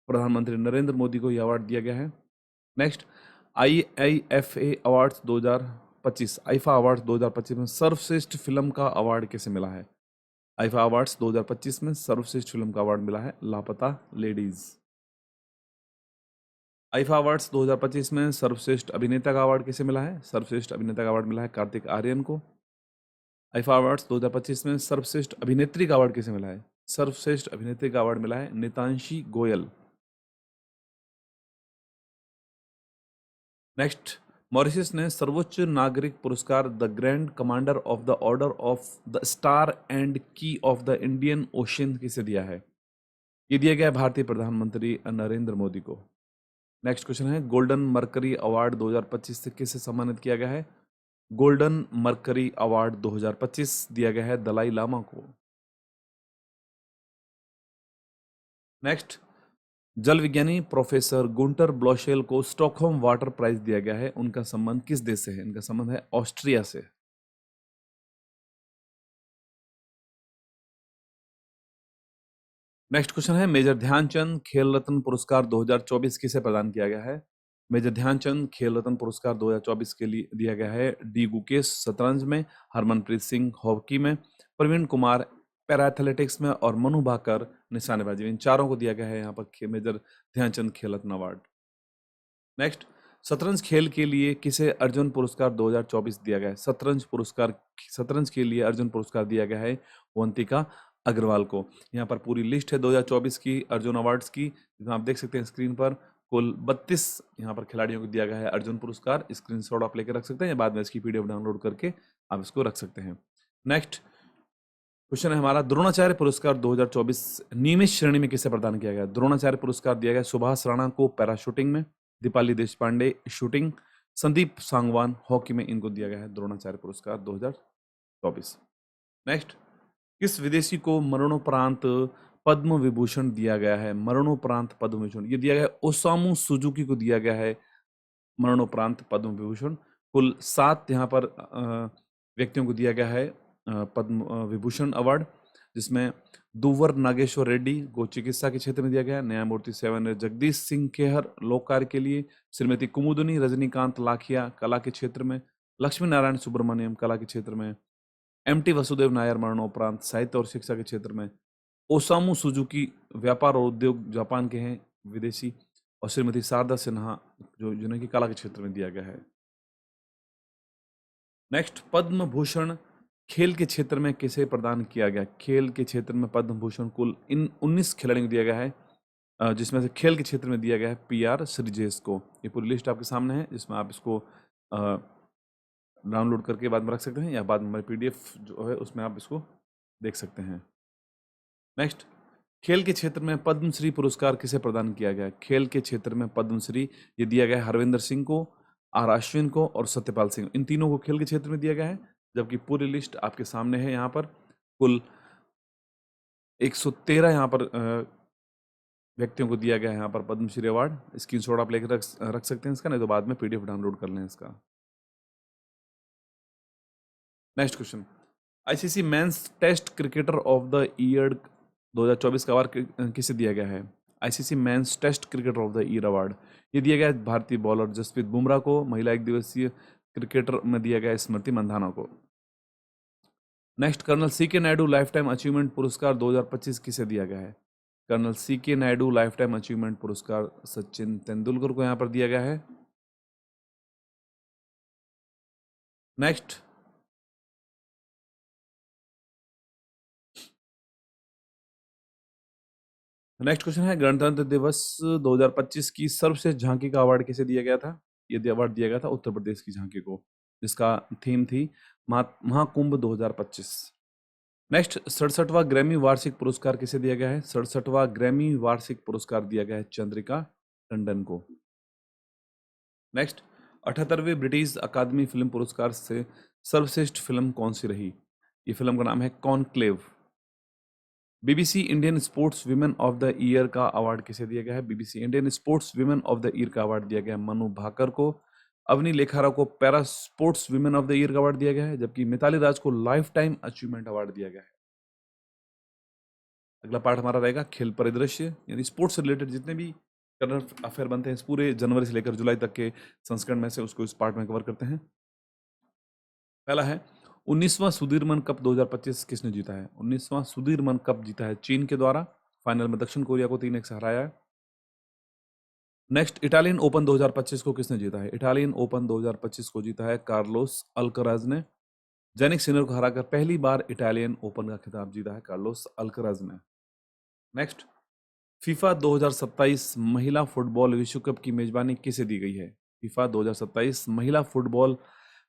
प्रधानमंत्री नरेंद्र मोदी को यह अवार्ड दिया गया है। Next, IIFA awards 2025, IIFA awards 2025 में सर्वश्रेष्ठ फिल्म का अवार्ड किसे मिला है? आईफा अवार्ड्स 2025 में सर्वश्रेष्ठ फिल्म का अवार्ड मिला है लापता लेडीज। आईफा अवार्ड्स 2025 में सर्वश्रेष्ठ अभिनेता का अवार्ड किसे मिला है? सर्वश्रेष्ठ अभिनेता का अवार्ड मिला है कार्तिक आर्यन को। आईफा अवार्ड्स 2025 में सर्वश्रेष्ठ अभिनेत्री का अवार्ड किसे मिला है? सर्वश्रेष्ठ अभिनेत्री का अवार्ड मिला है नितांशी गोयल। नेक्स्ट, मॉरिशस ने सर्वोच्च नागरिक पुरस्कार the grand commander of the order of the star and की ऑफ द इंडियन ओशियन किसे दिया है? ये दिया गया है भारतीय प्रधानमंत्री नरेंद्र मोदी को। नेक्स्ट क्वेश्चन है, गोल्डन मरकरी अवार्ड 2025 से किसे सम्मानित किया गया है? गोल्डन मरकरी अवार्ड 2025 दिया गया है दलाई लामा को। नेक्स्ट, जल विज्ञानी प्रोफेसर गुंटर ब्लॉशेल को स्टॉकहोम वाटर प्राइज दिया गया है। उनका संबंध किस देश से है? इनका संबंध है ऑस्ट्रिया से। नेक्स्ट क्वेश्चन है, मेजर ध्यानचंद खेल रत्न पुरस्कार 2024 किसे प्रदान किया गया है? मेजर ध्यानचंद खेल रत्न पुरस्कार 2024 के लिए दिया गया है डी गुकेश शतरंज में, हरमनप्रीत सिंह हॉकी में, प्रवीण कुमार पैराथलेटिक्स में और मनु भाकर निशानेबाजी में। इन चारों को दिया गया है यहाँ पर मेजर ध्यानचंद खेल रत्न अवार्ड। नेक्स्ट, शतरंज खेल के लिए किसे अर्जुन पुरस्कार 2024 दिया गया है? शतरंज के लिए अर्जुन पुरस्कार दिया गया है अवंतिका अग्रवाल को। यहाँ पर पूरी लिस्ट है 2024 की अर्जुन अवार्ड्स की, जिसमें आप देख सकते हैं स्क्रीन पर। कुल 32 यहाँ पर खिलाड़ियों को दिया गया है अर्जुन पुरस्कार। स्क्रीनशॉट आप लेकर रख सकते हैं या बाद में इसकी PDF डाउनलोड करके आप इसको रख सकते हैं। नेक्स्ट क्वेश्चन है हमारा, द्रोणाचार्य पुरस्कार 2024 नियमित श्रेणी में किसे प्रदान किया गया? द्रोणाचार्य पुरस्कार दिया गया सुभाष राणा को पैराशूटिंग में, दीपाली देशपांडे शूटिंग, संदीप सांगवान हॉकी में। इनको दिया गया है द्रोणाचार्य पुरस्कार 2024। नेक्स्ट, किस विदेशी को मरणोपरांत पद्म विभूषण दिया गया है? मरणोपरांत पद्म विभूषण ये दिया गया है ओसामू सुजुकी को दिया गया है मरणोपरांत पद्म विभूषण। कुल 7 यहाँ पर व्यक्तियों को दिया गया है पद्म विभूषण अवार्ड, जिसमें दुवर नागेश्वर रेड्डी को चिकित्सा के क्षेत्र में दिया गया है, न्यायमूर्ति 7 जगदीश सिंह खेहर लोक कार्य के लिए, श्रीमती कुमुदनी रजनीकांत लाखिया कला के क्षेत्र में, लक्ष्मी नारायण सुब्रमण्यम कला के क्षेत्र में, MT वसुदेव नायर मरणोपरांत साहित्य और शिक्षा के क्षेत्र में, ओसामू सुजुकी व्यापार और उद्योग जापान के हैं विदेशी, और श्रीमती शारदा सिन्हा जो जिन्हें की कला के क्षेत्र में दिया गया है। नेक्स्ट, पद्म भूषण खेल के क्षेत्र में किसे प्रदान किया गया? खेल के क्षेत्र में पद्म भूषण कुल इन 19 खिलाड़ियों को दिया गया है, जिसमें से खेल के क्षेत्र में दिया गया है PR श्रीजेश को। ये पूरी लिस्ट आपके सामने है, जिसमें आप इसको डाउनलोड करके बाद में रख सकते हैं या बाद में हमारी PDF जो है उसमें आप इसको देख सकते हैं। नेक्स्ट, खेल के क्षेत्र में पद्मश्री पुरस्कार किसे प्रदान किया गया? खेल के क्षेत्र में पद्मश्री ये दिया गया है हरविंदर सिंह को, R अश्विन को और सत्यपाल सिंह। इन तीनों को खेल के क्षेत्र में दिया गया है, जबकि पूरी लिस्ट आपके सामने है। यहाँ पर कुल 113 यहाँ पर व्यक्तियों को दिया गया है यहाँ पर पद्मश्री अवार्ड। स्क्रीनशॉट आप लेकर रख सकते हैं इसका, नहीं तो बाद में PDF डाउनलोड कर लें इसका। Next question, ICC men's test cricketer of the year 2024 का अवार्ड किसे दिया गया है? ICC men's test cricketer of the year award ये दिया गया है भारतीय बॉलर जसप्रीत बुमराह को। महिला एक दिवसीय क्रिकेटर में दिया गया स्मृति मंधाना को। Next, colonel CK Naidu life time achievement पुरस्कार 2025 किसे दिया गया है? Colonel CK Naidu life time achievement पुरस्कार सचिन तेंदुलकर को यहाँ पर दिया गया है। नेक्स्ट क्वेश्चन है, गणतंत्र दिवस 2025 की सर्वश्रेष्ठ झांकी का अवार्ड किसे दिया गया था? ये अवार्ड दिया गया था उत्तर प्रदेश की झांकी को, जिसका थीम थी महाकुंभ 2025। नेक्स्ट, 67वां ग्रैमी वार्षिक पुरस्कार किसे दिया गया है? 67वां ग्रैमी वार्षिक पुरस्कार दिया गया है चंद्रिका टंडन को। नेक्स्ट, 78वें ब्रिटिश अकादमी फिल्म पुरस्कार से सर्वश्रेष्ठ फिल्म कौन सी रही? ये फिल्म का नाम है conclave. BBC Indian sports women of the year का अवार्ड किसे दिया गया है? BBC Indian sports women of the year का अवार्ड दिया गया है मनु भाकर को। अवनी लेखारा को para sports women of the year का अवार्ड दिया गया है, जबकि मिताली राज को लाइफ टाइम अचीवमेंट अवार्ड दिया गया है। अगला पार्ट हमारा रहेगा खेल परिदृश्य, यानी स्पोर्ट्स से रिलेटेड जितने भी करंट अफेयर बनते हैं इस पूरे जनवरी से लेकर जुलाई तक के संस्करण में से, उसको इस पार्ट में कवर करते हैं। पहला है 19वां सुदीर्मन कप 2025 किसने जीता है? 19वां सुदीर्मन कप जीता है चीन के द्वारा, फाइनल में दक्षिण कोरिया को 3-1 से हराया है। नेक्स्ट, इटालियन ओपन 2025 को किसने जीता है? इटालियन ओपन 2025 को जीता है कार्लोस अल्कराज ने। जेनिक सिनर को हराकर पहली बार इटालियन ओपन का खिताब जीता है कार्लोस अल्कराज ने। नेक्स्ट, फीफा 2027 महिला फुटबॉल विश्व कप की मेजबानी किसे दी गई है? फीफा 2027 महिला फुटबॉल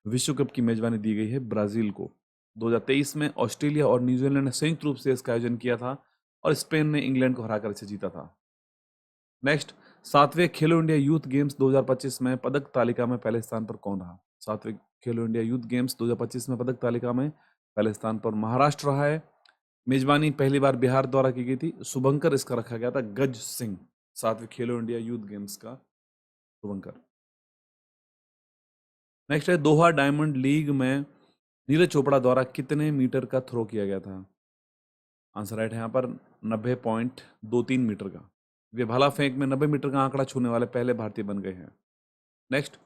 विश्व कप की मेजबानी दी गई है ब्राजील को। 2023 में ऑस्ट्रेलिया और न्यूजीलैंड ने संयुक्त रूप से इसका आयोजन किया था और स्पेन ने इंग्लैंड को हराकर इसे जीता था। नेक्स्ट, 7वें खेलो इंडिया यूथ गेम्स 2025 में पदक तालिका में पहले स्थान पर कौन रहा? 7वें खेलो इंडिया यूथ गेम्स 2025 में पदक तालिका में पहले स्थान पर महाराष्ट्र रहा है। मेजबानी पहली बार बिहार द्वारा की गई थी, शुभंकर इसका रखा गया था, गज सिंह 7वें खेलो इंडिया यूथ गेम्स का शुभंकर। नेक्स्ट है दोहा डायमंड लीग में नीरज चोपड़ा द्वारा कितने मीटर का थ्रो किया गया था? आंसर राइट है यहाँ पर 90.23 मीटर का। वे भाला फेंक में 90 मीटर का आंकड़ा छूने वाले पहले भारतीय बन गए हैं। नेक्स्ट,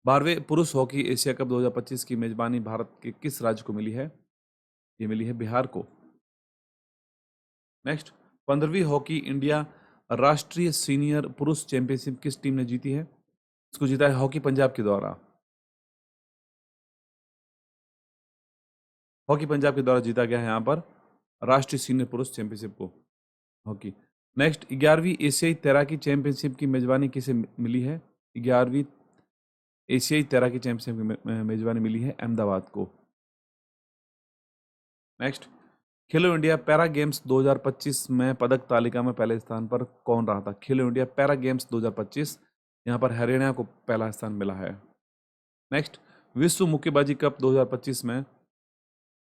12वें पुरुष हॉकी एशिया कप 2025 की मेजबानी भारत के किस राज्य को मिली है? ये मिली है बिहार को। नेक्स्ट, 15वीं हॉकी इंडिया राष्ट्रीय सीनियर पुरुष चैंपियनशिप किस टीम ने जीती है? इसको जीता है हॉकी पंजाब के द्वारा। हॉकी पंजाब के द्वारा जीता गया है यहाँ पर राष्ट्रीय सीनियर पुरुष चैंपियनशिप को हॉकी। नेक्स्ट, 11वीं एशियाई तैराकी चैंपियनशिप की मेजबानी किसे मिली है? 11वीं एशियाई तैराकी चैंपियनशिप की मेजबानी मिली है अहमदाबाद को। नेक्स्ट, खेलो इंडिया पैरा गेम्स 2025 में पदक तालिका में पहले स्थान पर कौन रहा था? खेलो इंडिया पैरा गेम्स 2025 यहाँ पर हरियाणा को पहला स्थान मिला है। नेक्स्ट, विश्व मुक्केबाजी कप 2025 में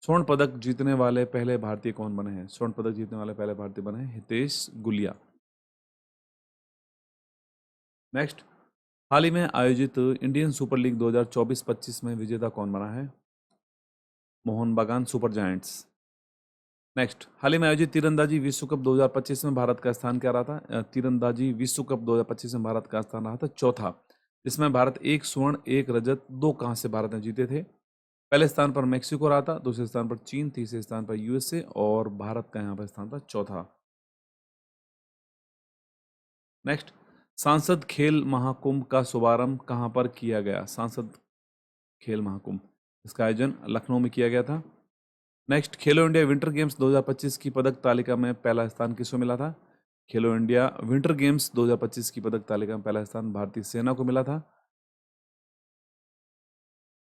स्वर्ण पदक जीतने वाले पहले भारतीय कौन बने हैं? स्वर्ण पदक जीतने वाले पहले भारतीय बने हैं हितेश गुलिया। नेक्स्ट, हाल ही में आयोजित इंडियन सुपर लीग 2024-25 में विजेता कौन बना है? मोहन बागान सुपर जायंट्स। नेक्स्ट, हाल ही में आयोजित तीरंदाजी विश्व कप 2025 में भारत का स्थान क्या रहा था? तीरंदाजी विश्व कप 2025 में भारत का स्थान रहा था चौथा, जिसमें भारत 1 स्वर्ण 1 रजत 2 कांस्य भारत ने जीते थे। पहले स्थान पर मेक्सिको रहा था, दूसरे स्थान पर चीन, तीसरे स्थान पर यूएसए और भारत का यहाँ पर स्थान था चौथा। नेक्स्ट, सांसद खेल महाकुंभ का शुभारंभ कहाँ पर किया गया? सांसद खेल महाकुंभ, इसका आयोजन लखनऊ में किया गया था। नेक्स्ट, खेलो इंडिया विंटर गेम्स 2025 की पदक तालिका में पहला स्थान किसको मिला था? खेलो इंडिया विंटर गेम्स 2025 की पदक तालिका में पहला स्थान भारतीय सेना को मिला था।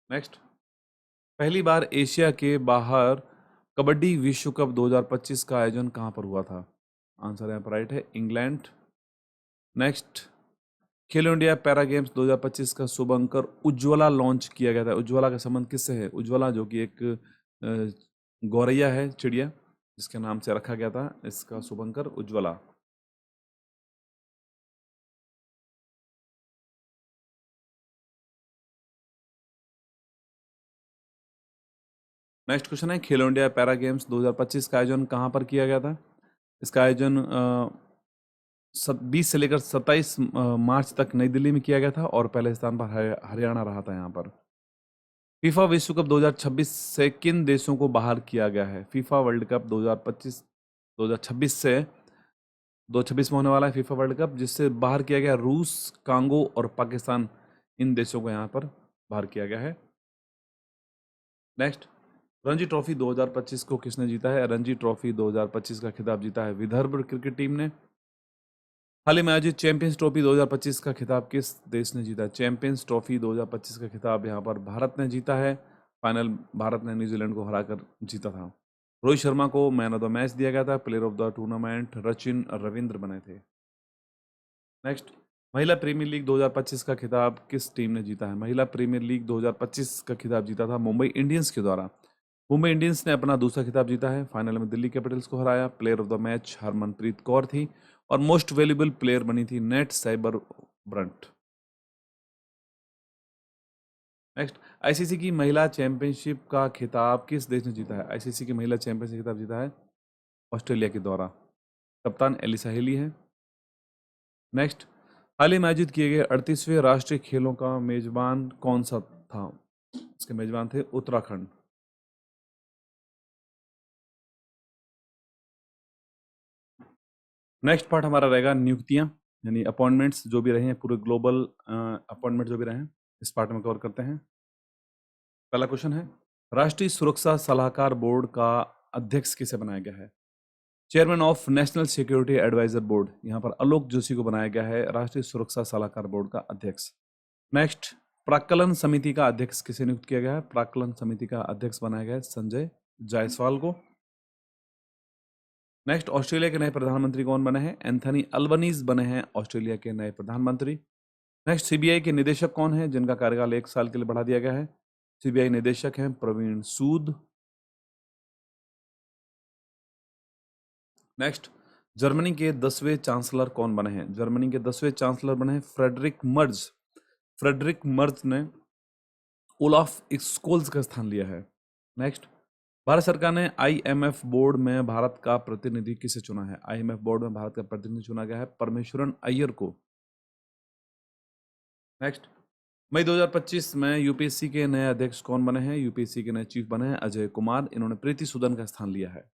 नेक्स्ट, पहली बार एशिया के बाहर कबड्डी विश्व कप 2025 का आयोजन कहाँ पर हुआ था? आंसर यहाँ पर राइट है, इंग्लैंड। नेक्स्ट, खेलो इंडिया पैरा गेम्स 2025 का शुभंकर उज्ज्वला लॉन्च किया गया था। उज्ज्वला का संबंध किससे है? उज्ज्वला जो कि एक गौरैया है, चिड़िया, जिसके नाम से रखा गया था इसका शुभंकर उज्ज्वला। नेक्स्ट क्वेश्चन है, खेलो इंडिया पैरा गेम्स 2025 का आयोजन कहाँ पर किया गया था? इसका आयोजन 20 से लेकर 27 मार्च तक नई दिल्ली में किया गया था और पहले स्थान पर हरियाणा रहा था यहाँ पर। फीफा विश्व कप 2026 से किन देशों को बाहर किया गया है? फीफा वर्ल्ड कप 2026 से 2026 में होने वाला है फीफा वर्ल्ड कप, जिससे बाहर किया गया रूस, कांगो और पाकिस्तान, इन देशों को यहाँ पर बाहर किया गया है। नेक्स्ट, रणजी ट्रॉफी 2025 को किसने जीता है? रणजी ट्रॉफी 2025 का खिताब जीता है विदर्भ क्रिकेट टीम ने। हाल ही में आयोजित चैंपियंस ट्रॉफी 2025 का खिताब किस देश ने जीता? चैंपियंस ट्रॉफी 2025 का खिताब यहाँ पर भारत ने जीता है। फाइनल भारत ने न्यूजीलैंड को हराकर जीता था। रोहित शर्मा को मैन ऑफ द मैच दिया गया था। Player of the tournament Rachin Ravindra बने थे। नेक्स्ट, महिला प्रीमियर लीग 2025 का खिताब किस टीम ने जीता है? महिला प्रीमियर लीग 2025 का खिताब जीता था मुंबई इंडियंस के द्वारा। मुंबई इंडियंस ने अपना दूसरा खिताब जीता है। फाइनल में दिल्ली कैपिटल्स को हराया। Player of the match Harmanpreet Kaur थी और मोस्ट वैल्यूएबल प्लेयर बनी थी net Sciver Brunt. Next, ICC की महिला चैंपियनशिप का खिताब किस देश ने जीता है? आईसीसी की महिला चैंपियनशिप खिताब जीता है ऑस्ट्रेलिया के द्वारा। कप्तान एलिसा हेली है। नेक्स्ट, हाल ही में आयोजित किए गए 38वें राष्ट्रीय खेलों का मेजबान कौन सा था? इसके मेजबान थे उत्तराखंड। नेक्स्ट पार्ट हमारा रहेगा नियुक्तियां, यानी अपॉइंटमेंट्स जो भी रहे हैं, पूरे ग्लोबल अपॉइंटमेंट जो भी रहे हैं, इस पार्ट में कवर करते हैं। पहला क्वेश्चन है, राष्ट्रीय सुरक्षा सलाहकार बोर्ड का अध्यक्ष किसे बनाया गया है? Chairman of national security adviser board, यहाँ पर आलोक जोशी को बनाया गया है राष्ट्रीय सुरक्षा सलाहकार बोर्ड का अध्यक्ष। नेक्स्ट, प्राक्कलन समिति का अध्यक्ष किसे नियुक्त किया गया है? प्राक्कलन समिति का अध्यक्ष बनाया गया है संजय जायसवाल को। नेक्स्ट, ऑस्ट्रेलिया के नए प्रधानमंत्री कौन बने हैं? एंथनी अल्बनीज बने हैं ऑस्ट्रेलिया के नए प्रधानमंत्री। नेक्स्ट, सीबीआई के निदेशक कौन है जिनका कार्यकाल 1 साल के लिए बढ़ा दिया गया है? सीबीआई निदेशक हैं प्रवीण सूद। नेक्स्ट, जर्मनी के 10वें चांसलर कौन बने हैं? जर्मनी के 10वें चांसलर बने हैं फ्रेडरिक मर्ज। फ्रेडरिक मर्ज ने ओलाफ स्कोल्स का स्थान लिया है। नेक्स्ट, भारत सरकार ने आईएमएफ बोर्ड में भारत का प्रतिनिधि किसे चुना है? आईएमएफ बोर्ड में भारत का प्रतिनिधि चुना गया है परमेश्वरन अय्यर को। नेक्स्ट, मई 2025 में यूपीएससी के नए अध्यक्ष कौन बने हैं? यूपीएससी के नए चीफ बने हैं अजय कुमार, इन्होंने प्रीति सूदन का स्थान लिया है।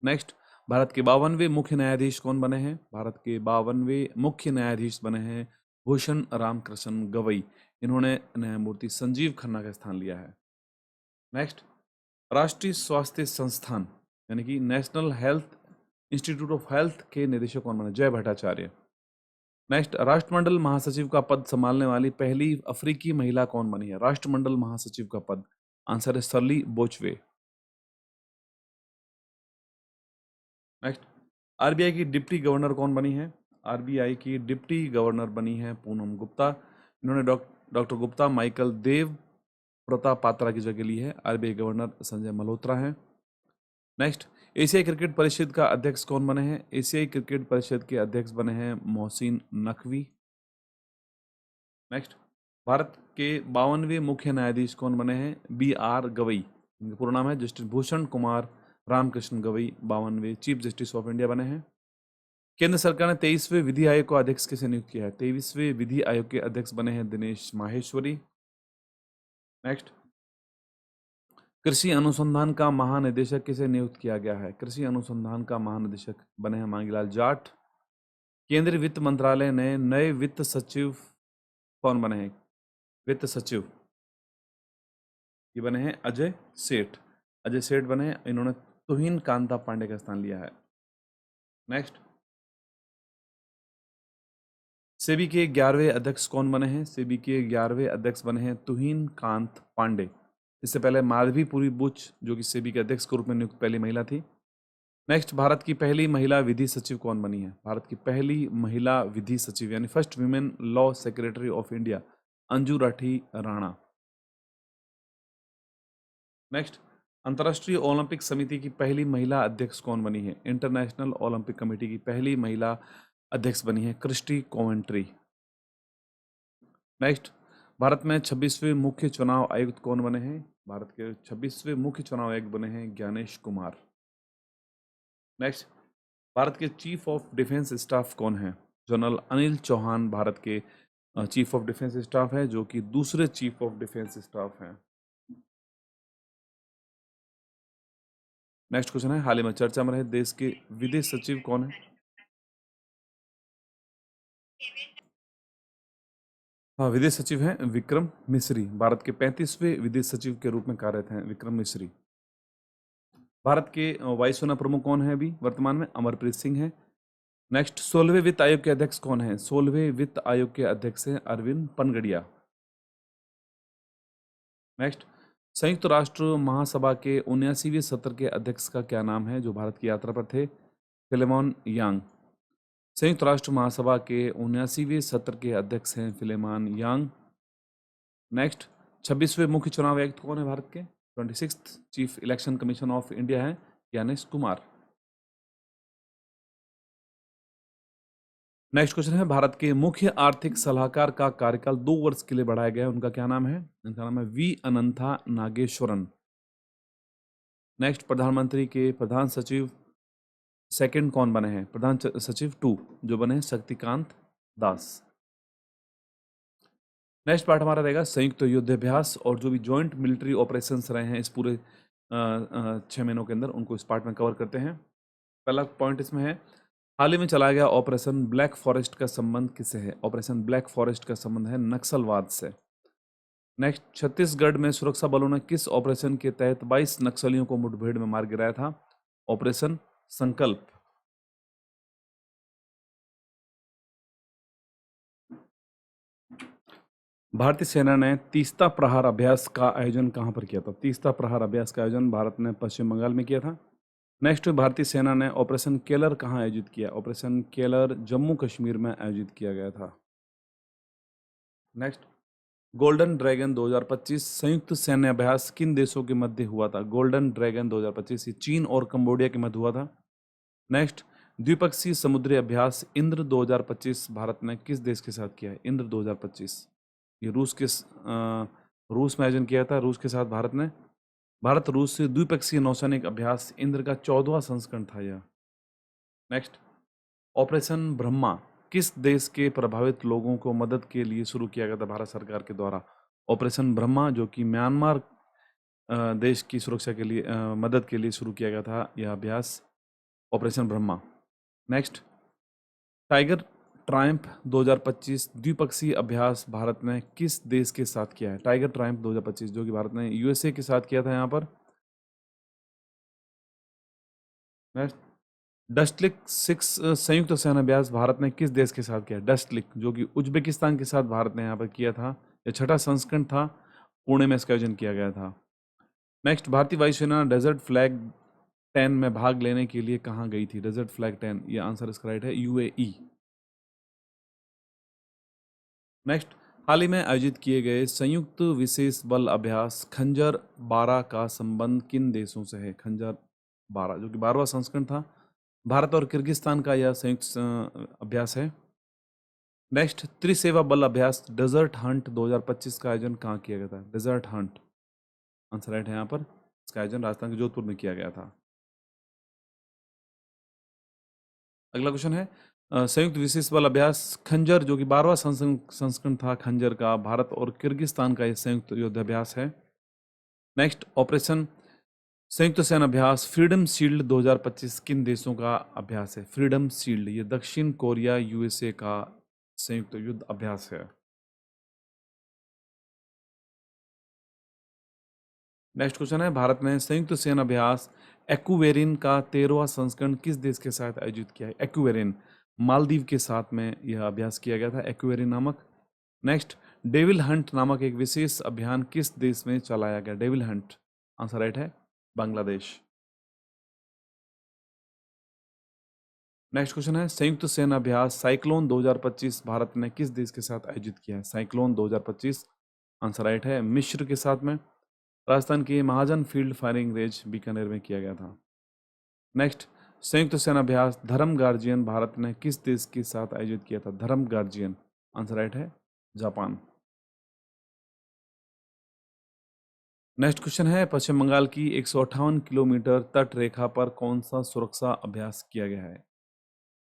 नेक्स्ट, भारत के 52वें मुख्य न्यायाधीश कौन बने हैं? भारत के 52वें मुख्य न्यायाधीश बने हैं भूषण रामकृष्ण गवई, इन्होंने न्यायमूर्ति संजीव खन्ना का स्थान लिया है। नेक्स्ट, राष्ट्रीय स्वास्थ्य संस्थान यानी कि national health institute of health के निदेशक कौन बने? जय भट्टाचार्य। नेक्स्ट, राष्ट्रमंडल महासचिव का पद संभालने वाली पहली अफ्रीकी महिला कौन बनी है? राष्ट्रमंडल महासचिव का पद, आंसर है सरली बोचवे। नेक्स्ट, आरबीआई की डिप्टी गवर्नर कौन बनी है? आरबीआई की डिप्टी गवर्नर बनी है पूनम गुप्ता, इन्होंने डॉक्टर गुप्ता माइकल देव प्रताप पात्रा की जगह ली है। आरबीआई गवर्नर संजय मल्होत्रा हैं। नेक्स्ट, एशियाई क्रिकेट परिषद का अध्यक्ष कौन बने हैं? एशियाई क्रिकेट परिषद के अध्यक्ष बने हैं मोहसिन नकवी। नेक्स्ट, भारत के 52वें मुख्य न्यायाधीश कौन बने हैं? बी आर गवई, इनका पूरा नाम है जस्टिस भूषण कुमार रामकृष्ण गवई, 52वें चीफ जस्टिस ऑफ इंडिया बने हैं। केंद्र सरकार ने 23वें विधि आयोग का अध्यक्ष किसे नियुक्त किया है? 23वें विधि आयोग के अध्यक्ष बने हैं दिनेश माहेश्वरी। नेक्स्ट, कृषि अनुसंधान का महानिदेशक किसे नियुक्त किया गया है? कृषि अनुसंधान का महानिदेशक बने हैं मांगीलाल जाट। केंद्रीय वित्त मंत्रालय ने नए वित्त सचिव कौन बने हैं? वित्त सचिव ये बने हैं अजय सेठ। अजय सेठ बने हैं, इन्होंने तुहिन कांता पांडे का स्थान लिया है। नेक्स्ट, सेबी के 11वें अध्यक्ष कौन बने हैं? सेबी के 11वें अध्यक्ष बने हैं तुहिन कांत पांडे। इससे पहले माधवीपुरी बुच जो कि सेबी के अध्यक्ष के रूप में नियुक्त पहली महिला थी। नेक्स्ट, भारत की पहली महिला विधि सचिव कौन बनी है? भारत की पहली महिला विधि सचिव यानी first women law secretary of India Anju Rathi Rana. Next, अंतर्राष्ट्रीय ओलंपिक समिति की पहली महिला अध्यक्ष कौन बनी है? इंटरनेशनल ओलंपिक कमेटी की पहली महिला अध्यक्ष बनी है क्रिस्टी कोवेंट्री। नेक्स्ट, भारत में 26वें मुख्य चुनाव आयुक्त कौन बने हैं? भारत के 26वें मुख्य चुनाव आयुक्त बने हैं ज्ञानेश कुमार। नेक्स्ट, भारत के चीफ ऑफ डिफेंस स्टाफ कौन है? जनरल अनिल चौहान भारत के चीफ ऑफ डिफेंस स्टाफ है, जो कि दूसरे चीफ ऑफ डिफेंस स्टाफ हैं। नेक्स्ट क्वेश्चन है, हाल ही में चर्चा में रहे देश के विदेश सचिव कौन है? हाँ, विदेश सचिव हैं विक्रम मिश्री, भारत के 35वें विदेश सचिव के रूप में कार्यरत हैं विक्रम मिश्री। भारत के वायुसेना प्रमुख कौन है अभी वर्तमान में? अमरप्रीत सिंह है। नेक्स्ट, 16वें वित्त आयोग के अध्यक्ष कौन है? 16वें वित्त आयोग के अध्यक्ष हैं अरविंद पनगड़िया। नेक्स्ट, संयुक्त राष्ट्र महासभा के 79वें सत्र के अध्यक्ष का क्या नाम है जो भारत की यात्रा पर थे? फिलेमॉन यांग। संयुक्त राष्ट्र महासभा के 79वें सत्र के अध्यक्ष हैं फिलेमॉन यांग। नेक्स्ट, 26वें मुख्य चुनाव आयुक्त कौन है भारत के? 26th chief election commission of India है ज्ञानेश कुमार। नेक्स्ट क्वेश्चन है, भारत के मुख्य आर्थिक सलाहकार का कार्यकाल 2 वर्ष के लिए बढ़ाया गया है, उनका क्या नाम है? उनका नाम है वी अनंथा नागेश्वरन। नेक्स्ट, प्रधानमंत्री के प्रधान सचिव सेकंड कौन बने हैं? प्रधान सचिव 2 जो बने हैं शक्तिकांत दास। नेक्स्ट पार्ट हमारा रहेगा संयुक्त युद्धाभ्यास और जो भी जॉइंट मिलिट्री ऑपरेशंस रहे हैं इस पूरे 6 महीनों के अंदर, उनको इस पार्ट में कवर करते हैं। पहला पॉइंट इसमें है, हाल ही में चलाया गया ऑपरेशन ब्लैक फॉरेस्ट का संबंध किससे है? ऑपरेशन ब्लैक फॉरेस्ट का संबंध है नक्सलवाद से। नेक्स्ट, छत्तीसगढ़ में सुरक्षा बलों ने किस ऑपरेशन के तहत 22 नक्सलियों को मुठभेड़ में मार गिराया था? ऑपरेशन संकल्प। भारतीय सेना ने तीस्ता प्रहार अभ्यास का आयोजन कहां पर किया था? तीस्ता प्रहार अभ्यास का आयोजन भारत ने पश्चिम बंगाल में किया था। नेक्स्ट, भारतीय सेना ने ऑपरेशन केलर कहां आयोजित किया? ऑपरेशन केलर जम्मू कश्मीर में आयोजित किया गया था। नेक्स्ट, गोल्डन ड्रैगन 2025 संयुक्त सैन्य अभ्यास किन देशों के मध्य हुआ था? गोल्डन ड्रैगन 2025 ये चीन और कंबोडिया के मध्य हुआ था। नेक्स्ट, द्विपक्षीय समुद्री अभ्यास इंद्र 2025 भारत ने किस देश के साथ किया है? इंद्र 2025 ये रूस में आयोजन किया था, रूस के साथ भारत रूस से द्विपक्षीय नौसैनिक अभ्यास इंद्र का 14वां संस्करण था यह। नेक्स्ट, ऑपरेशन ब्रह्मा किस देश के प्रभावित लोगों को मदद के लिए शुरू किया गया था भारत सरकार के द्वारा? ऑपरेशन ब्रह्मा जो कि म्यांमार देश की सुरक्षा के लिए मदद के लिए शुरू किया गया था यह अभ्यास, operation Brahma. Next, tiger Triumph 2025 द्विपक्षीय अभ्यास भारत ने किस देश के साथ किया है? टाइगर ट्रायम्फ 2025 जो कि भारत ने यूएसए के साथ किया था यहाँ पर। नेक्स्ट, डस्टलिक 6 संयुक्त सैन्य अभ्यास भारत ने किस देश के साथ किया? डस्टलिक जो कि उज्बेकिस्तान के साथ भारत ने यहाँ पर किया था, यह 6ठा संस्करण था, पुणे में इसका आयोजन किया गया था। नेक्स्ट, भारतीय वायुसेना डेजर्ट फ्लैग 10 में भाग लेने के लिए कहाँ गई थी? डेजर्ट फ्लैग 10 ये आंसर इसका राइट है, यूएई। नेक्स्ट, हाल ही में आयोजित किए गए संयुक्त विशेष बल अभ्यास खंजर 12 का संबंध किन देशों से है? खंजर 12 जो कि 12वां संस्करण था, भारत और किर्गिस्तान का यह संयुक्त अभ्यास है। नेक्स्ट, त्रिसेवा बल अभ्यास डेजर्ट हंट 2025 का आयोजन कहाँ किया गया था? डेजर्ट हंट आंसर राइट है यहाँ पर, इसका आयोजन राजस्थान के जोधपुर में किया गया था। अगला क्वेश्चन है, संयुक्त विशेष बल अभ्यास खंजर जो कि 12वां संस्करण था खंजर का, भारत और किर्गिस्तान का यह संयुक्त युद्धाभ्यास है। नेक्स्ट, ऑपरेशन संयुक्त सैन्य अभ्यास फ्रीडम शील्ड 2025 किन देशों का अभ्यास है? फ्रीडम शील्ड ये दक्षिण कोरिया यूएसए का संयुक्त युद्ध अभ्यास है। नेक्स्ट क्वेश्चन है, भारत ने संयुक्त सेना अभ्यास एक्वेरिन का 13वां संस्करण किस देश के साथ आयोजित किया है? एक्वेरिन मालदीव के साथ में यह अभ्यास किया गया था, एक्वेरिन नामक। नेक्स्ट, डेविल हंट नामक एक विशेष अभियान किस देश में चलाया गया? डेविल हंट आंसर राइट है, बांग्लादेश। नेक्स्ट क्वेश्चन है, संयुक्त सेना अभ्यास साइक्लोन 2025 भारत ने किस देश के साथ आयोजित किया है? साइक्लोन 2025 आंसर राइट है, मिस्र के साथ में, राजस्थान के महाजन फील्ड फायरिंग रेंज बीकानेर में किया गया था। नेक्स्ट, संयुक्त सेना अभ्यास धर्म गार्जियन भारत ने किस देश के साथ आयोजित किया था? धर्म गार्जियन आंसर राइट है, जापान। नेक्स्ट क्वेश्चन है, पश्चिम बंगाल की 158 किलोमीटर तट रेखा पर कौन सा सुरक्षा अभ्यास किया गया है?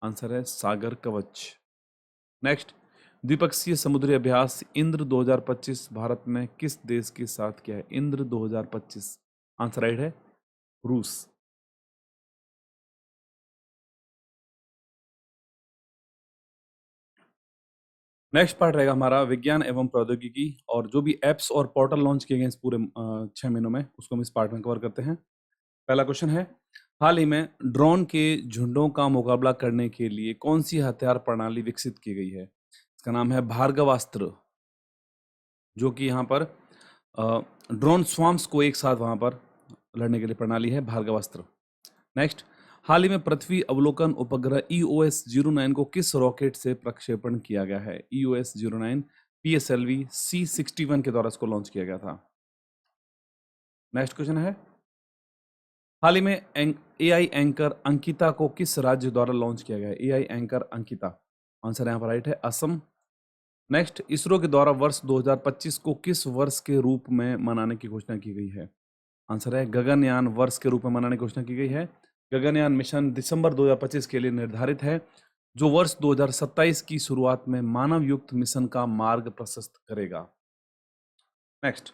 आंसर है सागर कवच। नेक्स्ट, द्विपक्षीय समुद्री अभ्यास इंद्र 2025 भारत ने किस देश के साथ किया है? इंद्र 2025 आंसर राइट है, रूस। नेक्स्ट पार्ट रहेगा हमारा विज्ञान एवं प्रौद्योगिकी, और जो भी एप्स और पोर्टल लॉन्च किए गए इस पूरे 6 महीनों में उसको हम इस पार्ट में कवर करते हैं। पहला क्वेश्चन है, हाल ही में ड्रोन के झुंडों का मुकाबला करने के लिए कौन सी हथियार प्रणाली विकसित की गई है? इसका नाम है भार्गवास्त्र, जो कि यहाँ पर ड्रोन स्वाम्स को एक साथ वहाँ पर लड़ने के लिए प्रणाली है भार्गवास्त्र। नेक्स्ट, हाल ही में पृथ्वी अवलोकन उपग्रह EOS-09 को किस रॉकेट से प्रक्षेपण किया गया है? EOS-09 PSLV C61 के द्वारा इसको लॉन्च किया गया था। नेक्स्ट क्वेश्चन है, हाल ही में AI एंकर अंकिता को किस राज्य द्वारा लॉन्च किया गया है? AI एंकर अंकिता आंसर यहाँ पर राइट है, असम। नेक्स्ट, इसरो के द्वारा वर्ष 2025 को किस वर्ष के रूप में मनाने की घोषणा की गई है? आंसर है गगनयान वर्ष के रूप में मनाने की घोषणा की गई है। गगनयान मिशन दिसंबर 2025 के लिए निर्धारित है। जो वर्ष 2027 की शुरुआत में मानव युक्त मिशन का मार्ग प्रशस्त करेगा। नेक्स्ट,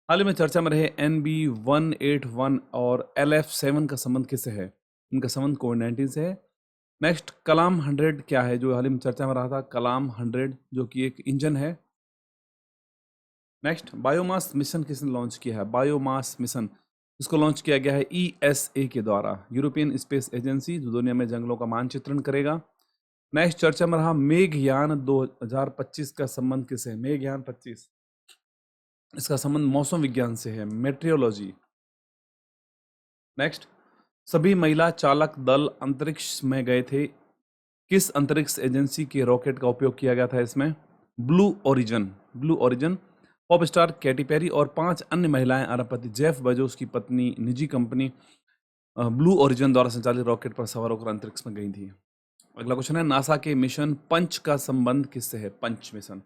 हाल ही में चर्चा में रहे NB-181 और LF-7 का संबंध किससे है? इनका संबंध कोविड-19 से है। नेक्स्ट, कलाम 100 क्या है जो हाल ही में चर्चा में रहा था? कलाम 100 जो कि एक इंजन है। नेक्स्ट, बायोमास मिशन किसने लॉन्च किया है? बायोमास मिशन इसको लॉन्च किया गया है ESA के द्वारा, यूरोपियन स्पेस एजेंसी, जो दुनिया में जंगलों का मानचित्रण करेगा। नेक्स्ट, चर्चा में रहा मेघयान 2025 का संबंध किससे है? मेघयान 25 इसका संबंध मौसम विज्ञान से है, मेट्रियोलॉजी। नेक्स्ट, सभी महिला चालक दल अंतरिक्ष में गए थे। किस अंतरिक्ष एजेंसी के रॉकेट का उपयोग किया गया था इसमें? Blue origin. Pop star Katy Perry और 5 अन्य महिलाएं अरबपति जेफ बेजोस की पत्नी निजी कंपनी ब्लू ओरिजन द्वारा संचालित रॉकेट पर सवार होकर अंतरिक्ष में गई थी। अगला क्वेश्चन है, नासा के मिशन पंच का संबंध किससे है? पंच मिशन,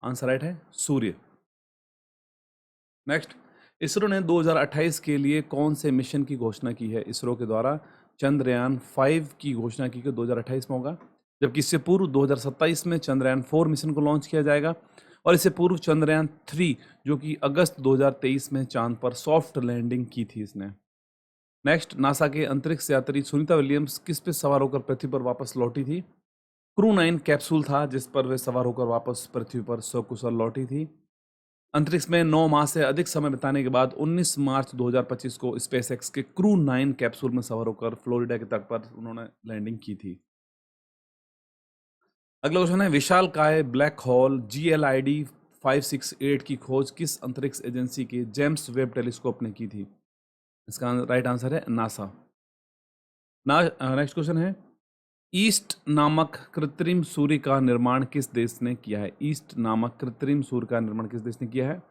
आंसर राइट है सूर्य। नेक्स्ट, इसरो ने 2028 के लिए कौन से मिशन की घोषणा की है? इसरो के द्वारा चंद्रयान 5 की घोषणा की कि 2028 में होगा, जबकि इससे पूर्व 2027 में चंद्रयान 4 मिशन को लॉन्च किया जाएगा, और इससे पूर्व चंद्रयान 3 जो कि अगस्त 2023 में चांद पर सॉफ्ट लैंडिंग की थी इसने। नेक्स्ट, नासा के अंतरिक्ष यात्री सुनीता विलियम्स किस पे सवार होकर पृथ्वी पर वापस लौटी थी? क्रू 9 कैप्सूल था जिस पर वे सवार होकर वापस पृथ्वी पर सकुशल लौटी थी। अंतरिक्ष में 9 माह से अधिक समय बिताने के बाद 19 मार्च 2025 को स्पेसएक्स के क्रू 9 कैप्सूल में सवार होकर फ्लोरिडा के तट पर उन्होंने लैंडिंग की थी। अगला क्वेश्चन है, विशालकाय ब्लैक होल GLID 568 की खोज किस अंतरिक्ष एजेंसी के जेम्स वेब टेलीस्कोप ने की थी? इसका राइट आंसर है नासा। नेक्स्ट क्वेश्चन है, ईस्ट नामक कृत्रिम सूर्य का निर्माण किस देश ने किया है? ईस्ट नामक कृत्रिम सूर्य का निर्माण किस देश ने किया है?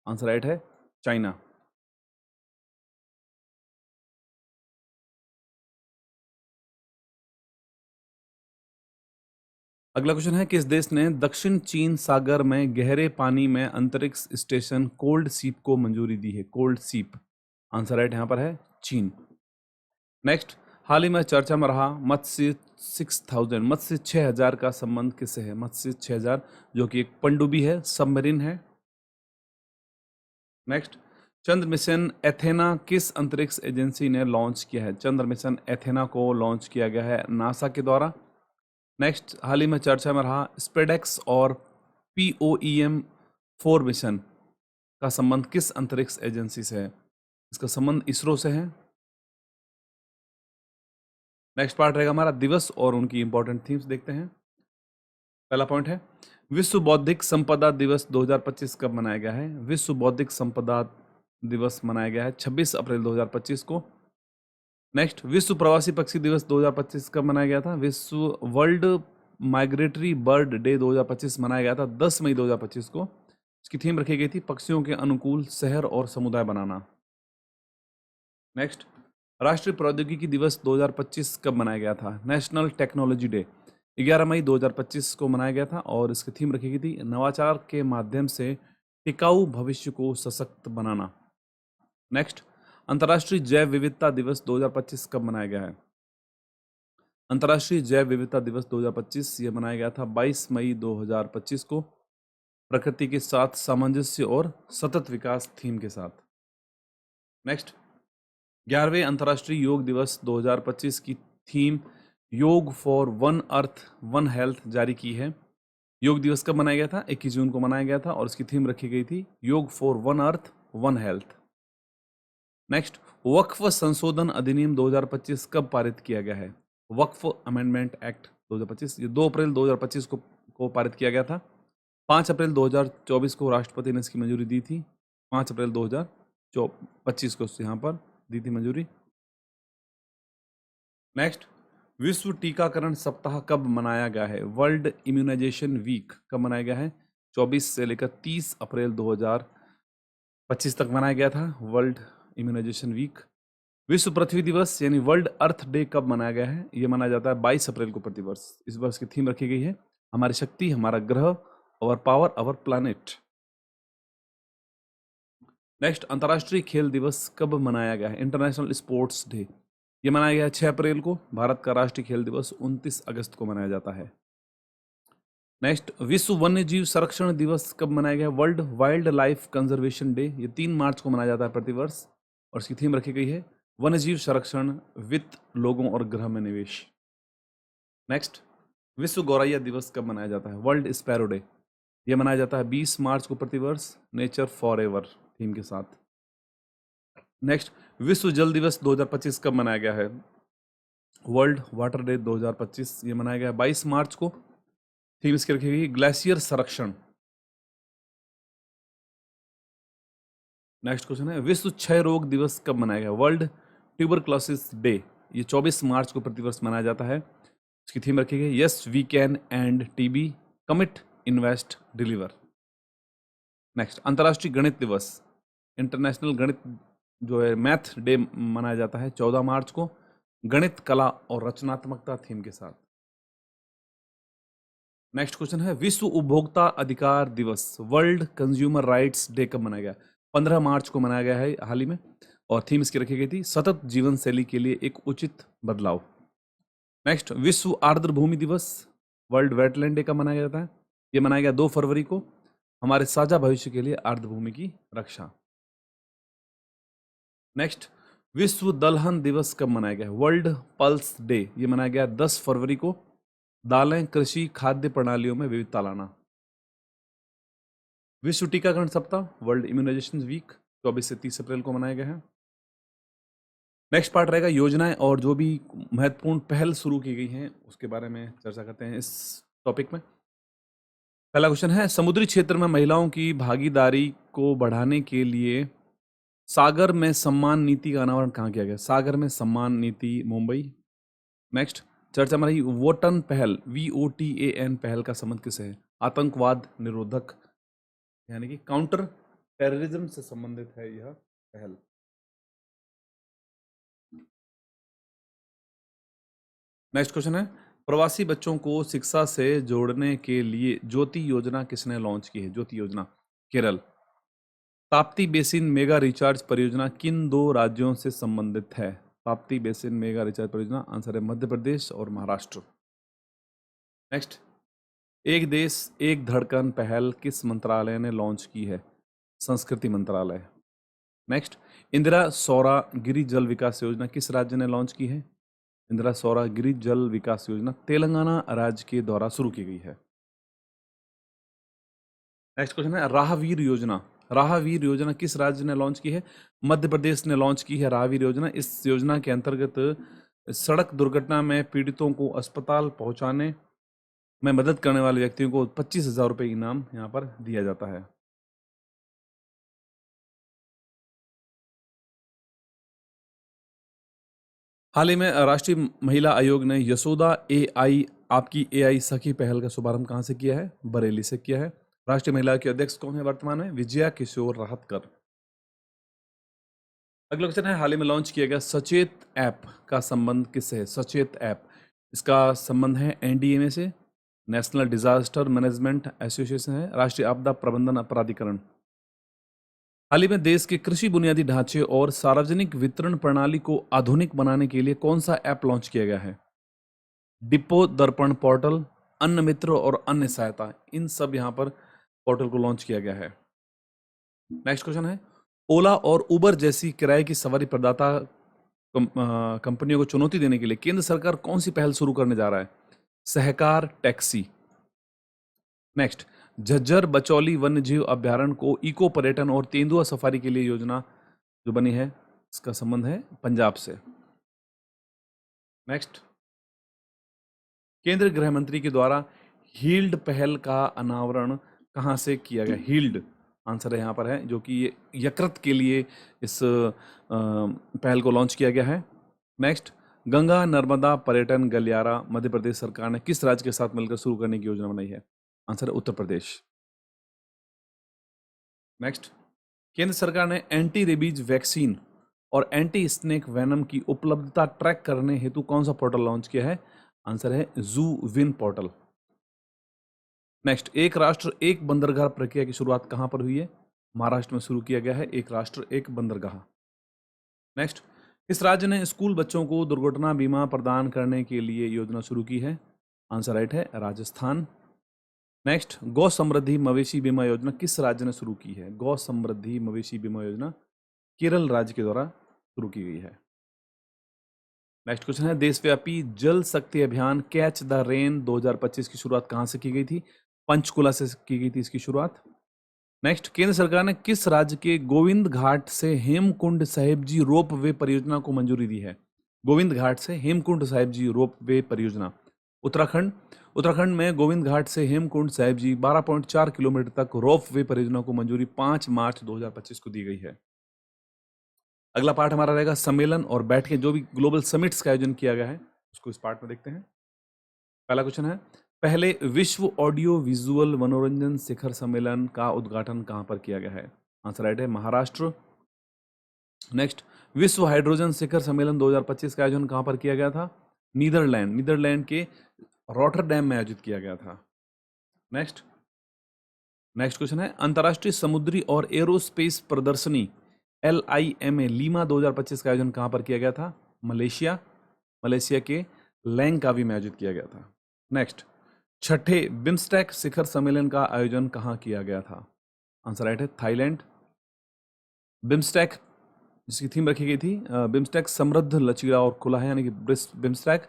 आंसर राइट है चाइना। अगला क्वेश्चन है, किस देश ने दक्षिण चीन सागर में गहरे पानी में अंतरिक्ष स्टेशन कोल्ड सीप को मंजूरी दी है? कोल्ड सीप, आंसर राइट यहां पर है चीन। नेक्स्ट, हाल ही में चर्चा में रहा मत्स्य 6000 का संबंध किससे है? मत्स्य 6000 जो कि एक पनडुब्बी है, सबमरीन है। नेक्स्ट, चंद्र मिशन एथेना किस अंतरिक्ष एजेंसी ने लॉन्च किया है? चंद्र मिशन एथेना को लॉन्च किया गया है नासा के द्वारा। नेक्स्ट, हाल ही में चर्चा में रहा स्पेडेक्स और POEM 4 मिशन का संबंध किस अंतरिक्ष एजेंसी से है? इसका संबंध इसरो से है। नेक्स्ट पार्ट रहेगा हमारा दिवस और उनकी इंपॉर्टेंट थीम्स देखते हैं। पहला पॉइंट है, विश्व बौद्धिक संपदा दिवस 2025 कब मनाया गया है? विश्व बौद्धिक संपदा दिवस मनाया गया है 26 अप्रैल 2025 को। नेक्स्ट, विश्व प्रवासी पक्षी दिवस 2025 कब मनाया गया था? विश्व वर्ल्ड माइग्रेटरी बर्ड डे 2025 मनाया गया था 10 मई 2025 को। इसकी थीम रखी गई थी पक्षियों के अनुकूल शहर और समुदाय बनाना। नेक्स्ट, राष्ट्रीय प्रौद्योगिकी दिवस 2025 कब मनाया गया था? नेशनल टेक्नोलॉजी डे 11 मई 2025 को मनाया गया था और इसकी थीम रखी गई थी नवाचार के माध्यम से टिकाऊ भविष्य को सशक्त बनाना। नेक्स्ट, अंतर्राष्ट्रीय जैव विविधता दिवस 2025 कब मनाया गया है? अंतर्राष्ट्रीय जैव विविधता दिवस 2025 ये मनाया गया था 22 मई 2025 को, प्रकृति के साथ सामंजस्य और सतत विकास थीम के साथ। नेक्स्ट, 11वें अंतर्राष्ट्रीय योग दिवस 2025 की थीम योग for one earth one health जारी की है। योग दिवस कब मनाया गया था? 21 जून को मनाया गया था और इसकी थीम रखी गई थी yoga for one earth one health. Next, वक्फ संशोधन अधिनियम 2025 कब पारित किया गया है? वक्फ अमेंडमेंट एक्ट 2025 ये 2 अप्रैल 2025 को पारित किया गया था। 5 अप्रैल 2024 को राष्ट्रपति ने इसकी मंजूरी दी थी। 5 अप्रैल 2025 को यहाँ पर दी थी मंजूरी। नेक्स्ट, विश्व टीकाकरण सप्ताह कब मनाया गया है? वर्ल्ड इम्यूनाइजेशन वीक कब मनाया गया है? 24 से लेकर 30 अप्रैल 2025 तक मनाया गया था वर्ल्ड इम्यूनाइजेशन वीक। विश्व पृथ्वी दिवस यानी वर्ल्ड अर्थ डे कब मनाया गया है? ये मनाया जाता है 22 अप्रैल को प्रतिवर्ष। इस वर्ष की थीम रखी गई है हमारी शक्ति हमारा ग्रह, अवर पावर अवर प्लैनेट। नेक्स्ट, अंतर्राष्ट्रीय खेल दिवस कब मनाया गया है? इंटरनेशनल स्पोर्ट्स डे ये मनाया गया 6 अप्रैल को। भारत का राष्ट्रीय खेल दिवस 29 अगस्त को मनाया जाता है। नेक्स्ट, विश्व वन्य जीव संरक्षण दिवस कब मनाया गया? World wild life conservation day, ये 3 मार्च को मनाया जाता है प्रतिवर्ष, और इसकी थीम रखी गई है वन्य जीव संरक्षण, वित्त, लोगों और ग्रह में निवेश। नेक्स्ट, विश्व गौरैया दिवस कब मनाया जाता है? वर्ल्ड स्पैरो डे, यह मनाया जाता है 20 मार्च को प्रतिवर्ष, नेचर फॉर एवर थीम के साथ। नेक्स्ट, विश्व जल दिवस 2025 कब मनाया गया है? वर्ल्ड वाटर डे 2025, ये मनाया गया 22 मार्च को। थीम इसकी रखी गई ग्लेशियर संरक्षण। नेक्स्ट क्वेश्चन है, विश्व क्षय रोग दिवस कब मनाया गया? वर्ल्ड ट्यूबरक्लोसिस डे, ये 24 मार्च को प्रतिवर्ष मनाया जाता है। इसकी थीम रखी गई yes we can end TB, commit, invest, deliver. Next, अंतर्राष्ट्रीय गणित दिवस, इंटरनेशनल गणित जो है मैथ डे मनाया जाता है 14 मार्च को, गणित, कला और रचनात्मकता थीम के साथ। नेक्स्ट क्वेश्चन है, विश्व उपभोक्ता अधिकार दिवस, वर्ल्ड कंज्यूमर राइट्स डे कब मनाया गया? 15 मार्च को मनाया गया है हाल ही में, और थीम इसकी रखी गई थी सतत जीवन शैली के लिए एक उचित बदलाव। नेक्स्ट, विश्व आर्द्र भूमि दिवस, वर्ल्ड वेटलैंड डे कब मनाया जाता है? ये मनाया गया 2 फरवरी को, हमारे साझा भविष्य के लिए आर्द्र भूमि की रक्षा। नेक्स्ट, विश्व दलहन दिवस कब मनाया गया? वर्ल्ड पल्स डे, ये मनाया गया 10 फरवरी को, दालें, कृषि, खाद्य प्रणालियों में विविधता लाना। विश्व टीकाकरण सप्ताह, वर्ल्ड इम्यूनाइजेशन वीक 24 से 30 अप्रैल को मनाया गया है। नेक्स्ट पार्ट रहेगा योजनाएं और जो भी महत्वपूर्ण पहल शुरू की गई हैं उसके बारे में चर्चा करते हैं इस टॉपिक में। पहला क्वेश्चन है, समुद्री क्षेत्र में महिलाओं की भागीदारी को बढ़ाने के लिए सागर में सम्मान नीति का अनावरण कहाँ किया गया? सागर में सम्मान नीति, मुंबई। नेक्स्ट, चर्चा में रही वोटन पहल, VOTAN पहल का संबंध किससे है? आतंकवाद निरोधक, यानी कि काउंटर टेररिज्म से संबंधित है यह पहल। नेक्स्ट क्वेश्चन है, प्रवासी बच्चों को शिक्षा से जोड़ने के लिए ज्योति योजना किसने लॉन्च की है? ज्योति योजना, Kerala. Tapti basin mega recharge परियोजना किन 2 राज्यों से संबंधित है? ताप्ती बेसिन मेगा रिचार्ज परियोजना, आंसर है मध्य प्रदेश और महाराष्ट्र। नेक्स्ट, एक देश एक धड़कन पहल किस मंत्रालय ने लॉन्च की है? संस्कृति मंत्रालय। नेक्स्ट, इंदिरा सौरागिरी जल विकास योजना किस राज्य ने लॉन्च की है? इंदिरा सौरागिरी जल विकास योजना तेलंगाना राज्य के द्वारा शुरू की गई है। नेक्स्ट क्वेश्चन है, राहवीर योजना, राहवीर योजना किस राज्य ने लॉन्च की है? मध्य प्रदेश ने लॉन्च की है राहवीर योजना। इस योजना के अंतर्गत सड़क दुर्घटना में पीड़ितों को अस्पताल पहुंचाने में मदद करने वाले व्यक्तियों को 25,000 रुपये इनाम यहाँ पर दिया जाता है। हाल ही में राष्ट्रीय महिला आयोग ने यशोदा AI आपकी AI सखी पहल का शुभारंभ कहाँ से किया है? बरेली से किया है। राष्ट्रीय महिला के अध्यक्ष कौन है वर्तमान में? विजया किशोर राहतकर। अगला क्वेश्चन है, हाल ही में लॉन्च किया गया सचेत ऐप का संबंध किससे है? सचेत ऐप, इसका संबंध है NDMA से, नेशनल डिजास्टर मैनेजमेंट एसोसिएशन है, राष्ट्रीय आपदा प्रबंधन प्राधिकरण। हाल ही में देश के कृषि बुनियादी ढांचे और सार्वजनिक वितरण प्रणाली को आधुनिक बनाने के लिए कौन सा ऐप लॉन्च किया गया है? डिपो दर्पण पोर्टल, अन्न मित्र और अन्य सहायता, इन सब यहाँ पर पोर्टल को लॉन्च किया गया है। नेक्स्ट क्वेश्चन है, ओला और उबर जैसी किराए की सवारी प्रदाता कंपनियों को चुनौती देने के लिए केंद्र सरकार कौन सी पहल शुरू करने जा रहा है? सहकार टैक्सी। नेक्स्ट, झज्जर बचौली वन्यजीव अभ्यारण्य को इको पर्यटन और तेंदुआ सफारी के लिए योजना जो बनी है इसका संबंध है पंजाब से। नेक्स्ट, केंद्रीय गृह मंत्री के द्वारा हील्ड पहल का अनावरण कहां से किया गया? हील्ड आंसर यहाँ पर है, जो कि यकृत के लिए इस पहल को लॉन्च किया गया है। नेक्स्ट, गंगा नर्मदा पर्यटन गलियारा मध्य प्रदेश सरकार ने किस राज्य के साथ मिलकर शुरू करने की योजना बनाई है? आंसर है उत्तर प्रदेश। नेक्स्ट, केंद्र सरकार ने एंटी रेबीज वैक्सीन और एंटी स्नेक वेनम की उपलब्धता ट्रैक करने हेतु कौन सा पोर्टल लॉन्च किया है? आंसर है जू विन पोर्टल। नेक्स्ट, एक राष्ट्र एक बंदरगाह प्रक्रिया की शुरुआत कहां पर हुई है? महाराष्ट्र में शुरू किया गया है एक राष्ट्र एक बंदरगाह। नेक्स्ट, किस राज्य ने स्कूल बच्चों को दुर्घटना बीमा प्रदान करने के लिए योजना शुरू की है? आंसर राइट है राजस्थान। नेक्स्ट, गौ समृद्धि मवेशी बीमा योजना किस राज्य ने शुरू की है? गौ समृद्धि मवेशी बीमा योजना केरल राज्य के द्वारा शुरू की गई है। नेक्स्ट क्वेश्चन है, देशव्यापी जल शक्ति अभियान कैच द रेन 2025 की शुरुआत कहां से की गई थी? पंचकुला से की गई थी इसकी शुरुआत। नेक्स्ट, केंद्र सरकार ने किस राज्य के गोविंद घाट से हेमकुंड साहिब जी रोप वे परियोजना को मंजूरी दी है? गोविंद घाट से हेमकुंड साहिब जी रोप वे परियोजना उत्तराखंड। उत्तराखंड में गोविंद घाट से हेमकुंड साहिब जी 12.4 किलोमीटर तक रोप वे परियोजना को मंजूरी 5 मार्च 2025 को दी गई है। अगला पार्ट हमारा रहेगा सम्मेलन और बैठकें, जो भी ग्लोबल समिट्स का आयोजन किया गया है उसको इस पार्ट में देखते हैं। पहला क्वेश्चन है, पहले विश्व ऑडियो विजुअल मनोरंजन शिखर सम्मेलन का उद्घाटन कहां पर किया गया है? आंसर राइट है महाराष्ट्र। नेक्स्ट, विश्व हाइड्रोजन शिखर सम्मेलन 2025 का आयोजन कहां पर किया गया था? नीदरलैंड के रॉटरडैम में आयोजित किया गया था। नेक्स्ट क्वेश्चन है, अंतर्राष्ट्रीय समुद्री और एरोस्पेस प्रदर्शनी LIMA लीमा 2025 का आयोजन कहां पर किया गया था? मलेशिया के लैंकावी में आयोजित किया गया था। नेक्स्ट, छठे बिम्स्टेक शिखर सम्मेलन का आयोजन कहां किया गया था? आंसर राइट है थाईलैंड। बिम्स्टेक जिसकी थीम रखी गई थी बिम्स्टेक समृद्ध, लचीला और खुला है, यानी कि BIMSTEC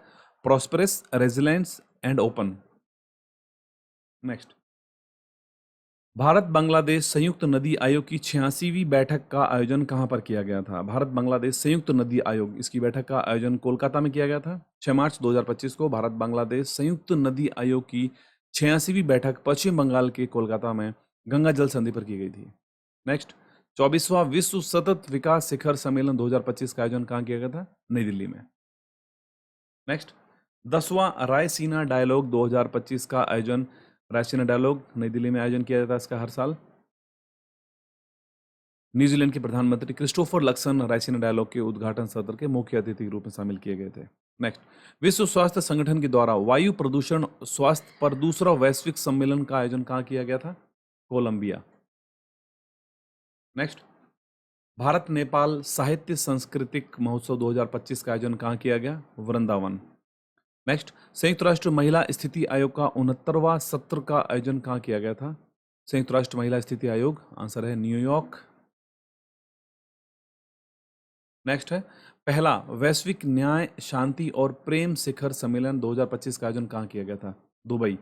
prosperous, resilience and open. Next, Bharat Bangladesh संयुक्त नदी आयोग की 86वीं बैठक का आयोजन कहां पर किया गया था? भारत बांग्लादेश संयुक्त नदी आयोग, इसकी बैठक का आयोजन कोलकाता में किया गया था। 6 मार्च 2025 को भारत बांग्लादेश संयुक्त नदी आयोग की 86वीं बैठक पश्चिम बंगाल के कोलकाता में गंगा जल संधि पर की गई थी। नेक्स्ट, 24वां विश्व सतत विकास शिखर सम्मेलन 2025 का आयोजन कहां किया गया था? नई दिल्ली में। नेक्स्ट, 10वां रायसीना डायलॉग 2025 का आयोजन, रायसीना डायलॉग नई दिल्ली में आयोजन किया जाता है इसका हर साल। न्यूजीलैंड के प्रधानमंत्री क्रिस्टोफर लक्सन रायसीना डायलॉग के उद्घाटन सत्र के मुख्य अतिथि के रूप में शामिल किए गए थे। नेक्स्ट, विश्व स्वास्थ्य संगठन के द्वारा वायु प्रदूषण स्वास्थ्य पर दूसरा वैश्विक सम्मेलन का आयोजन कहां किया गया था? कोलंबिया। नेक्स्ट, भारत नेपाल साहित्य सांस्कृतिक महोत्सव 2025 का आयोजन कहां किया गया? वृंदावन। नेक्स्ट, संयुक्त राष्ट्र महिला स्थिति आयोग का 69वां सत्र का आयोजन कहां किया गया था? संयुक्त राष्ट्र महिला स्थिति आयोग, आंसर है न्यूयॉर्क। नेक्स्ट है, पहला वैश्विक न्याय शांति और प्रेम शिखर सम्मेलन 2025 का आयोजन कहां किया गया था? दुबई।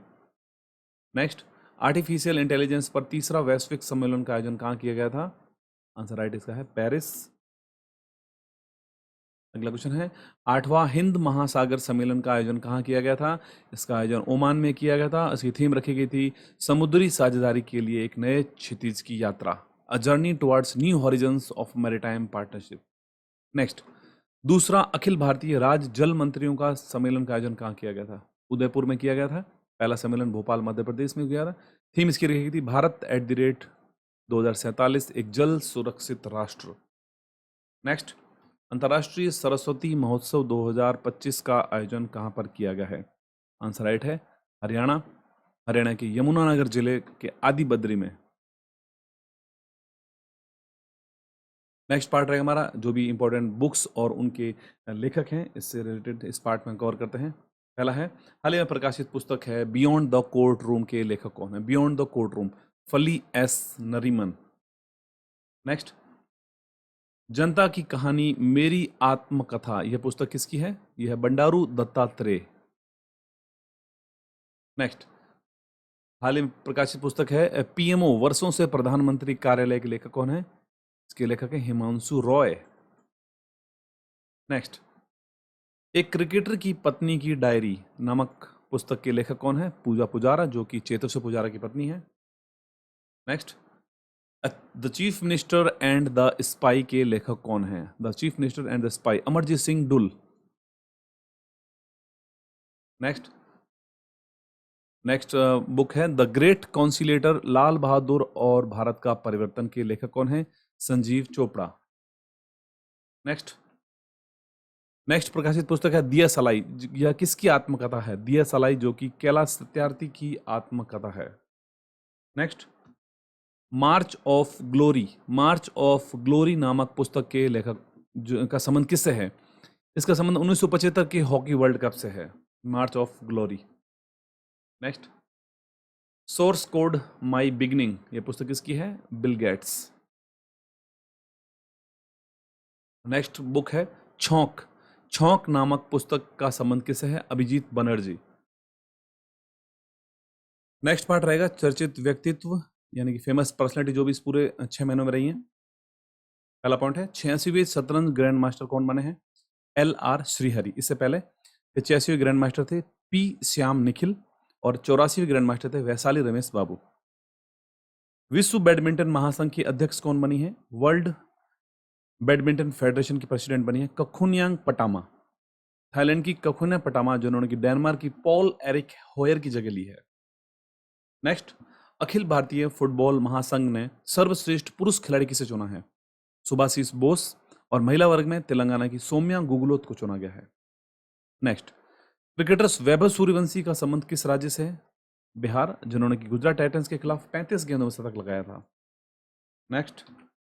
नेक्स्ट, आर्टिफिशियल इंटेलिजेंस पर तीसरा वैश्विक सम्मेलन का आयोजन कहां किया गया था? आंसर राइट इसका है पेरिस। अगला क्वेश्चन है, 8वां हिंद महासागर सम्मेलन का आयोजन कहां किया गया था? इसका आयोजन ओमान में किया गया था। इसकी थीम रखी गई थी समुद्री साझेदारी के लिए एक नए क्षितिज की यात्रा, a journey towards new horizons of maritime partnership. Next, दूसरा अखिल भारतीय राज्य जल मंत्रियों का सम्मेलन का आयोजन कहां किया गया था? उदयपुर में किया गया था। पहला सम्मेलन भोपाल मध्य प्रदेश में किया था। थीम इसकी रखी गई थी भारत @ 2047, एक जल सुरक्षित राष्ट्र। नेक्स्ट, अंतर्राष्ट्रीय सरस्वती महोत्सव 2025 का आयोजन कहां पर किया गया है? आंसर राइट है हरियाणा के यमुनानगर जिले के आदि बद्री में। नेक्स्ट पार्ट रहेगा हमारा, जो भी इंपॉर्टेंट बुक्स और उनके लेखक हैं इससे रिलेटेड इस पार्ट में कवर करते हैं। पहला है, हाल ही में प्रकाशित पुस्तक है बियॉन्ड द कोर्ट रूम के लेखक कौन है? बियॉन्ड द कोर्ट रूम, फली एस नरीमन। नेक्स्ट, जनता की कहानी मेरी आत्मकथा, यह पुस्तक किसकी है? यह है बंडारू दत्तात्रेय। नेक्स्ट, हाल ही में प्रकाशित पुस्तक है PMO वर्षों से प्रधानमंत्री कार्यालय के लेखक कौन है? इसके लेखक है हिमांशु रॉय। नेक्स्ट, एक क्रिकेटर की पत्नी की डायरी नामक पुस्तक के लेखक कौन है? पूजा पुजारा, जो कि चेतेश्वर पुजारा की पत्नी है। Next, the chief minister and the spy के लेखक कौन है? The chief minister and the spy, Amarjit Singh Dulat. Next book है the great conciliator, Lal Bahadur और भारत का परिवर्तन के लेखक कौन है? संजीव चोपड़ा। नेक्स्ट प्रकाशित पुस्तक है दिया सलाई, यह किसकी आत्मकथा है? दिया सलाई, जो कि कैलाश सत्यार्थी की आत्मकथा है। नेक्स्ट, मार्च ऑफ ग्लोरी नामक पुस्तक के लेखक का संबंध किससे है? इसका संबंध 1975 के हॉकी वर्ल्ड कप से है, March of Glory. Next, source code my beginning, ये पुस्तक किसकी है? Bill Gates. नेक्स्ट बुक है छौंक। छौंक नामक पुस्तक का संबंध किससे है? अभिजीत बनर्जी। नेक्स्ट पार्ट रहेगा चर्चित व्यक्तित्व, यानी कि फेमस पर्सनालिटी जो भी इस पूरे 6 महीनों में रही है। पहला पॉइंट है 86वें शतरंज ग्रैंड मास्टर कौन बने हैं? LR श्रीहरि। इससे पहले 85वें ग्रैंड मास्टर थे P श्याम निखिल और 84वें ग्रैंड मास्टर थे वैशाली रमेश बाबू। विश्व बैडमिंटन महासंघ की अध्यक्ष कौन बनी है? वर्ल्ड बैडमिंटन फेडरेशन की प्रेसिडेंट बनी है कखुनियांग पटामा। थाईलैंड की कखुन्या पटामा, जिन्होंने कि डेनमार्क की पॉल एरिक होयर की जगह ली है। नेक्स्ट, अखिल भारतीय फुटबॉल महासंघ ने सर्वश्रेष्ठ पुरुष खिलाड़ी किसे चुना है? सुभाषिस बोस। और महिला वर्ग में तेलंगाना की सौम्या गुगलोत को चुना गया है। नेक्स्ट, क्रिकेटर्स वैभव सूर्यवंशी का संबंध किस राज्य से है? बिहार, जिन्होंने कि गुजरात टाइटंस के खिलाफ 35 गेंदों में शतक लगाया था। नेक्स्ट,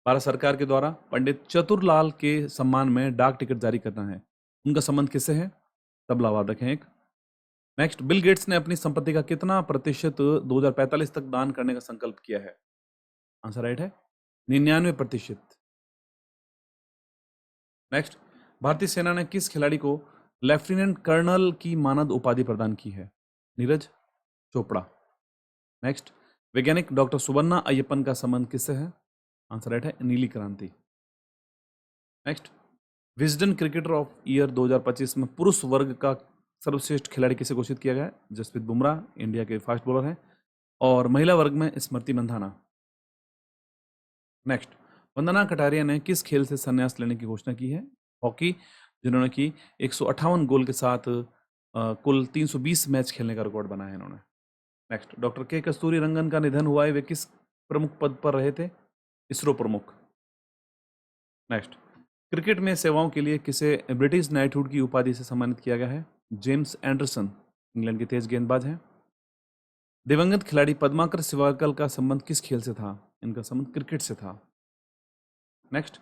भारत सरकार के द्वारा पंडित चतुरलाल के सम्मान में डाक टिकट जारी करना है, उनका संबंध किससे है? तबला वादक हैं एक। नेक्स्ट, बिल गेट्स ने अपनी संपत्ति का कितना प्रतिशत 2045 तक दान करने का संकल्प किया है? आंसर राइट है 99%। नेक्स्ट, भारतीय सेना ने किस खिलाड़ी को लेफ्टिनेंट कर्नल की मानद उपाधि प्रदान की है? नीरज चोपड़ा। नेक्स्ट, वैज्ञानिक डॉक्टर सुबन्ना अय्यप्पन का संबंध किससे है? आंसर राइट है नीली क्रांति। Next, Wisden cricketer of year 2025 में पुरुष वर्ग का सर्वश्रेष्ठ खिलाड़ी किसे घोषित किया गया है? जसप्रीत बुमराह, इंडिया के फास्ट बॉलर हैं। और महिला वर्ग में स्मृति मंधाना। नेक्स्ट, वंदना कटारिया ने किस खेल से संन्यास लेने की घोषणा की है? हॉकी, जिन्होंने कि 158 गोल के साथ कुल 320 मैच खेलने का रिकॉर्ड बनाया है इन्होंने। नेक्स्ट, डॉक्टर के कस्तूरी रंगन का निधन हुआ है, वे किस प्रमुख पद पर रहे थे? इसरो प्रमुख। नेक्स्ट, क्रिकेट में सेवाओं के लिए किसे ब्रिटिश नाइटहुड की उपाधि से सम्मानित किया गया है? जेम्स एंडरसन, इंग्लैंड के तेज गेंदबाज हैं। दिवंगत खिलाड़ी पद्माकर शिवाकल का संबंध किस खेल से था? इनका संबंध क्रिकेट से था। नेक्स्ट,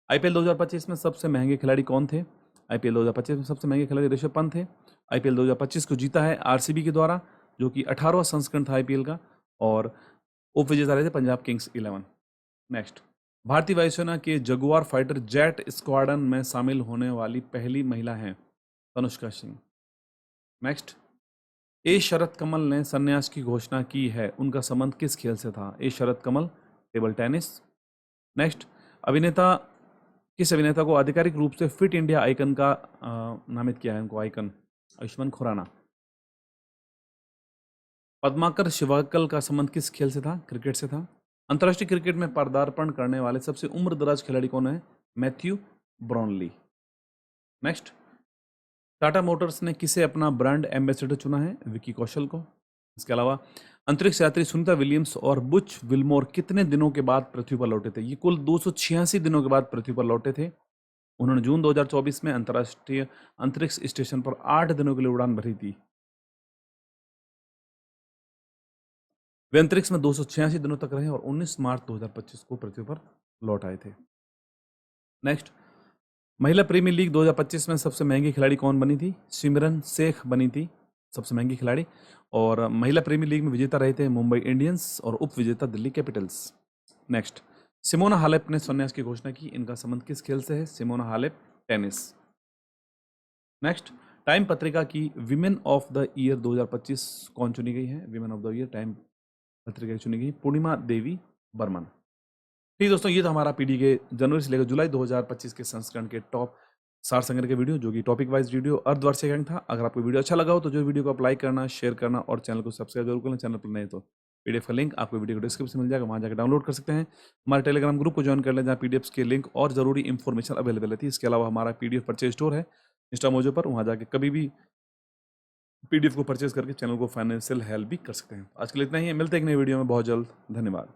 IPL 2025 में सबसे महंगे खिलाड़ी कौन थे? IPL 2025 में सबसे महंगे खिलाड़ी ऋषभ पंत थे। IPL 2025 को जीता है RCB के द्वारा, जो कि 18वां संस्करण था IPL का, और उप विजेता रहे थे पंजाब किंग्स 11। नेक्स्ट, भारतीय वायुसेना के जगुआर फाइटर जेट स्क्वाड्रन में शामिल होने वाली पहली महिला हैं तनुष्का सिंह। नेक्स्ट, ए शरद कमल ने संन्यास की घोषणा की है, उनका संबंध किस खेल से था? ए शरद कमल टेबल टेनिस। नेक्स्ट, किस अभिनेता को आधिकारिक रूप से फिट इंडिया आइकन का नामित किया है? उनको आइकन आयुष्मान खुराना। पद्माकर शिवाकल का संबंध किस खेल से था? क्रिकेट से था। अंतर्राष्ट्रीय क्रिकेट में पदार्पण करने वाले सबसे उम्रदराज खिलाड़ी कौन है? Matthew Brownlee. Next, Tata Motors ने किसे अपना ब्रांड एम्बेसडर चुना है? विकी कौशल को। इसके अलावा अंतरिक्ष यात्री सुनीता विलियम्स और बुच विल्मोर कितने दिनों के बाद पृथ्वी पर लौटे थे? ये कुल 286 दिनों के बाद पृथ्वी पर लौटे थे। उन्होंने जून 2024 में अंतर्राष्ट्रीय अंतरिक्ष स्टेशन पर 8 दिनों के लिए उड़ान भरी थी। वे अंतरिक्ष में 286 दिनों तक रहे और 19 मार्च 2025 को पृथ्वी पर लौट आए थे। नेक्स्ट, महिला प्रीमियर लीग 2025 में सबसे महंगी खिलाड़ी कौन बनी थी? सिमरन शेख बनी थी सबसे महंगी खिलाड़ी। और महिला प्रीमियर लीग में विजेता रहे थे मुंबई इंडियंस और उप विजेता Delhi Capitals. Next, Simona Halep ने संन्यास की घोषणा की, इनका संबंध किस खेल से है? Simona Halep tennis. Next, time पत्रिका की विमेन ऑफ द ईयर 2025 कौन चुनी गई है? Women of the year time पत्रिका चुनी गई पूर्णिमा देवी बर्मन। ठीक दोस्तों, ये था हमारा पीडी के जनवरी से लेकर जुलाई 2025 के संस्करण के टॉप सार संग्रह के वीडियो, जो कि टॉपिक वाइज वीडियो अर्धवार्षिक था। अगर आपको वीडियो अच्छा लगा हो तो जो वीडियो को आप लाइक करना, शेयर करना और चैनल को सब्सक्राइब जरूर करना। चैनल पर नहीं तो PDF का लिंक आपको वीडियो को डिस्क्रिप्शन में मिल जाएगा, वहाँ जाकर डाउनलोड कर सकते हैं। हमारे टेलीग्राम ग्रुप को ज्वाइन कर लें, जहाँ PDFs के लिंक और जरूरी इन्फॉर्मेशन अवेलेबल रहती है। इसके अलावा हमारा PDF परचेज स्टोर है इंस्टा मोजो पर, वहाँ जाकर कभी भी PDF को परचेज करके चैनल को फाइनेंशियल हेल्प भी कर सकते हैं। आज के लिए इतना ही है, मिलते हैं एक नई वीडियो में बहुत जल्द। धन्यवाद।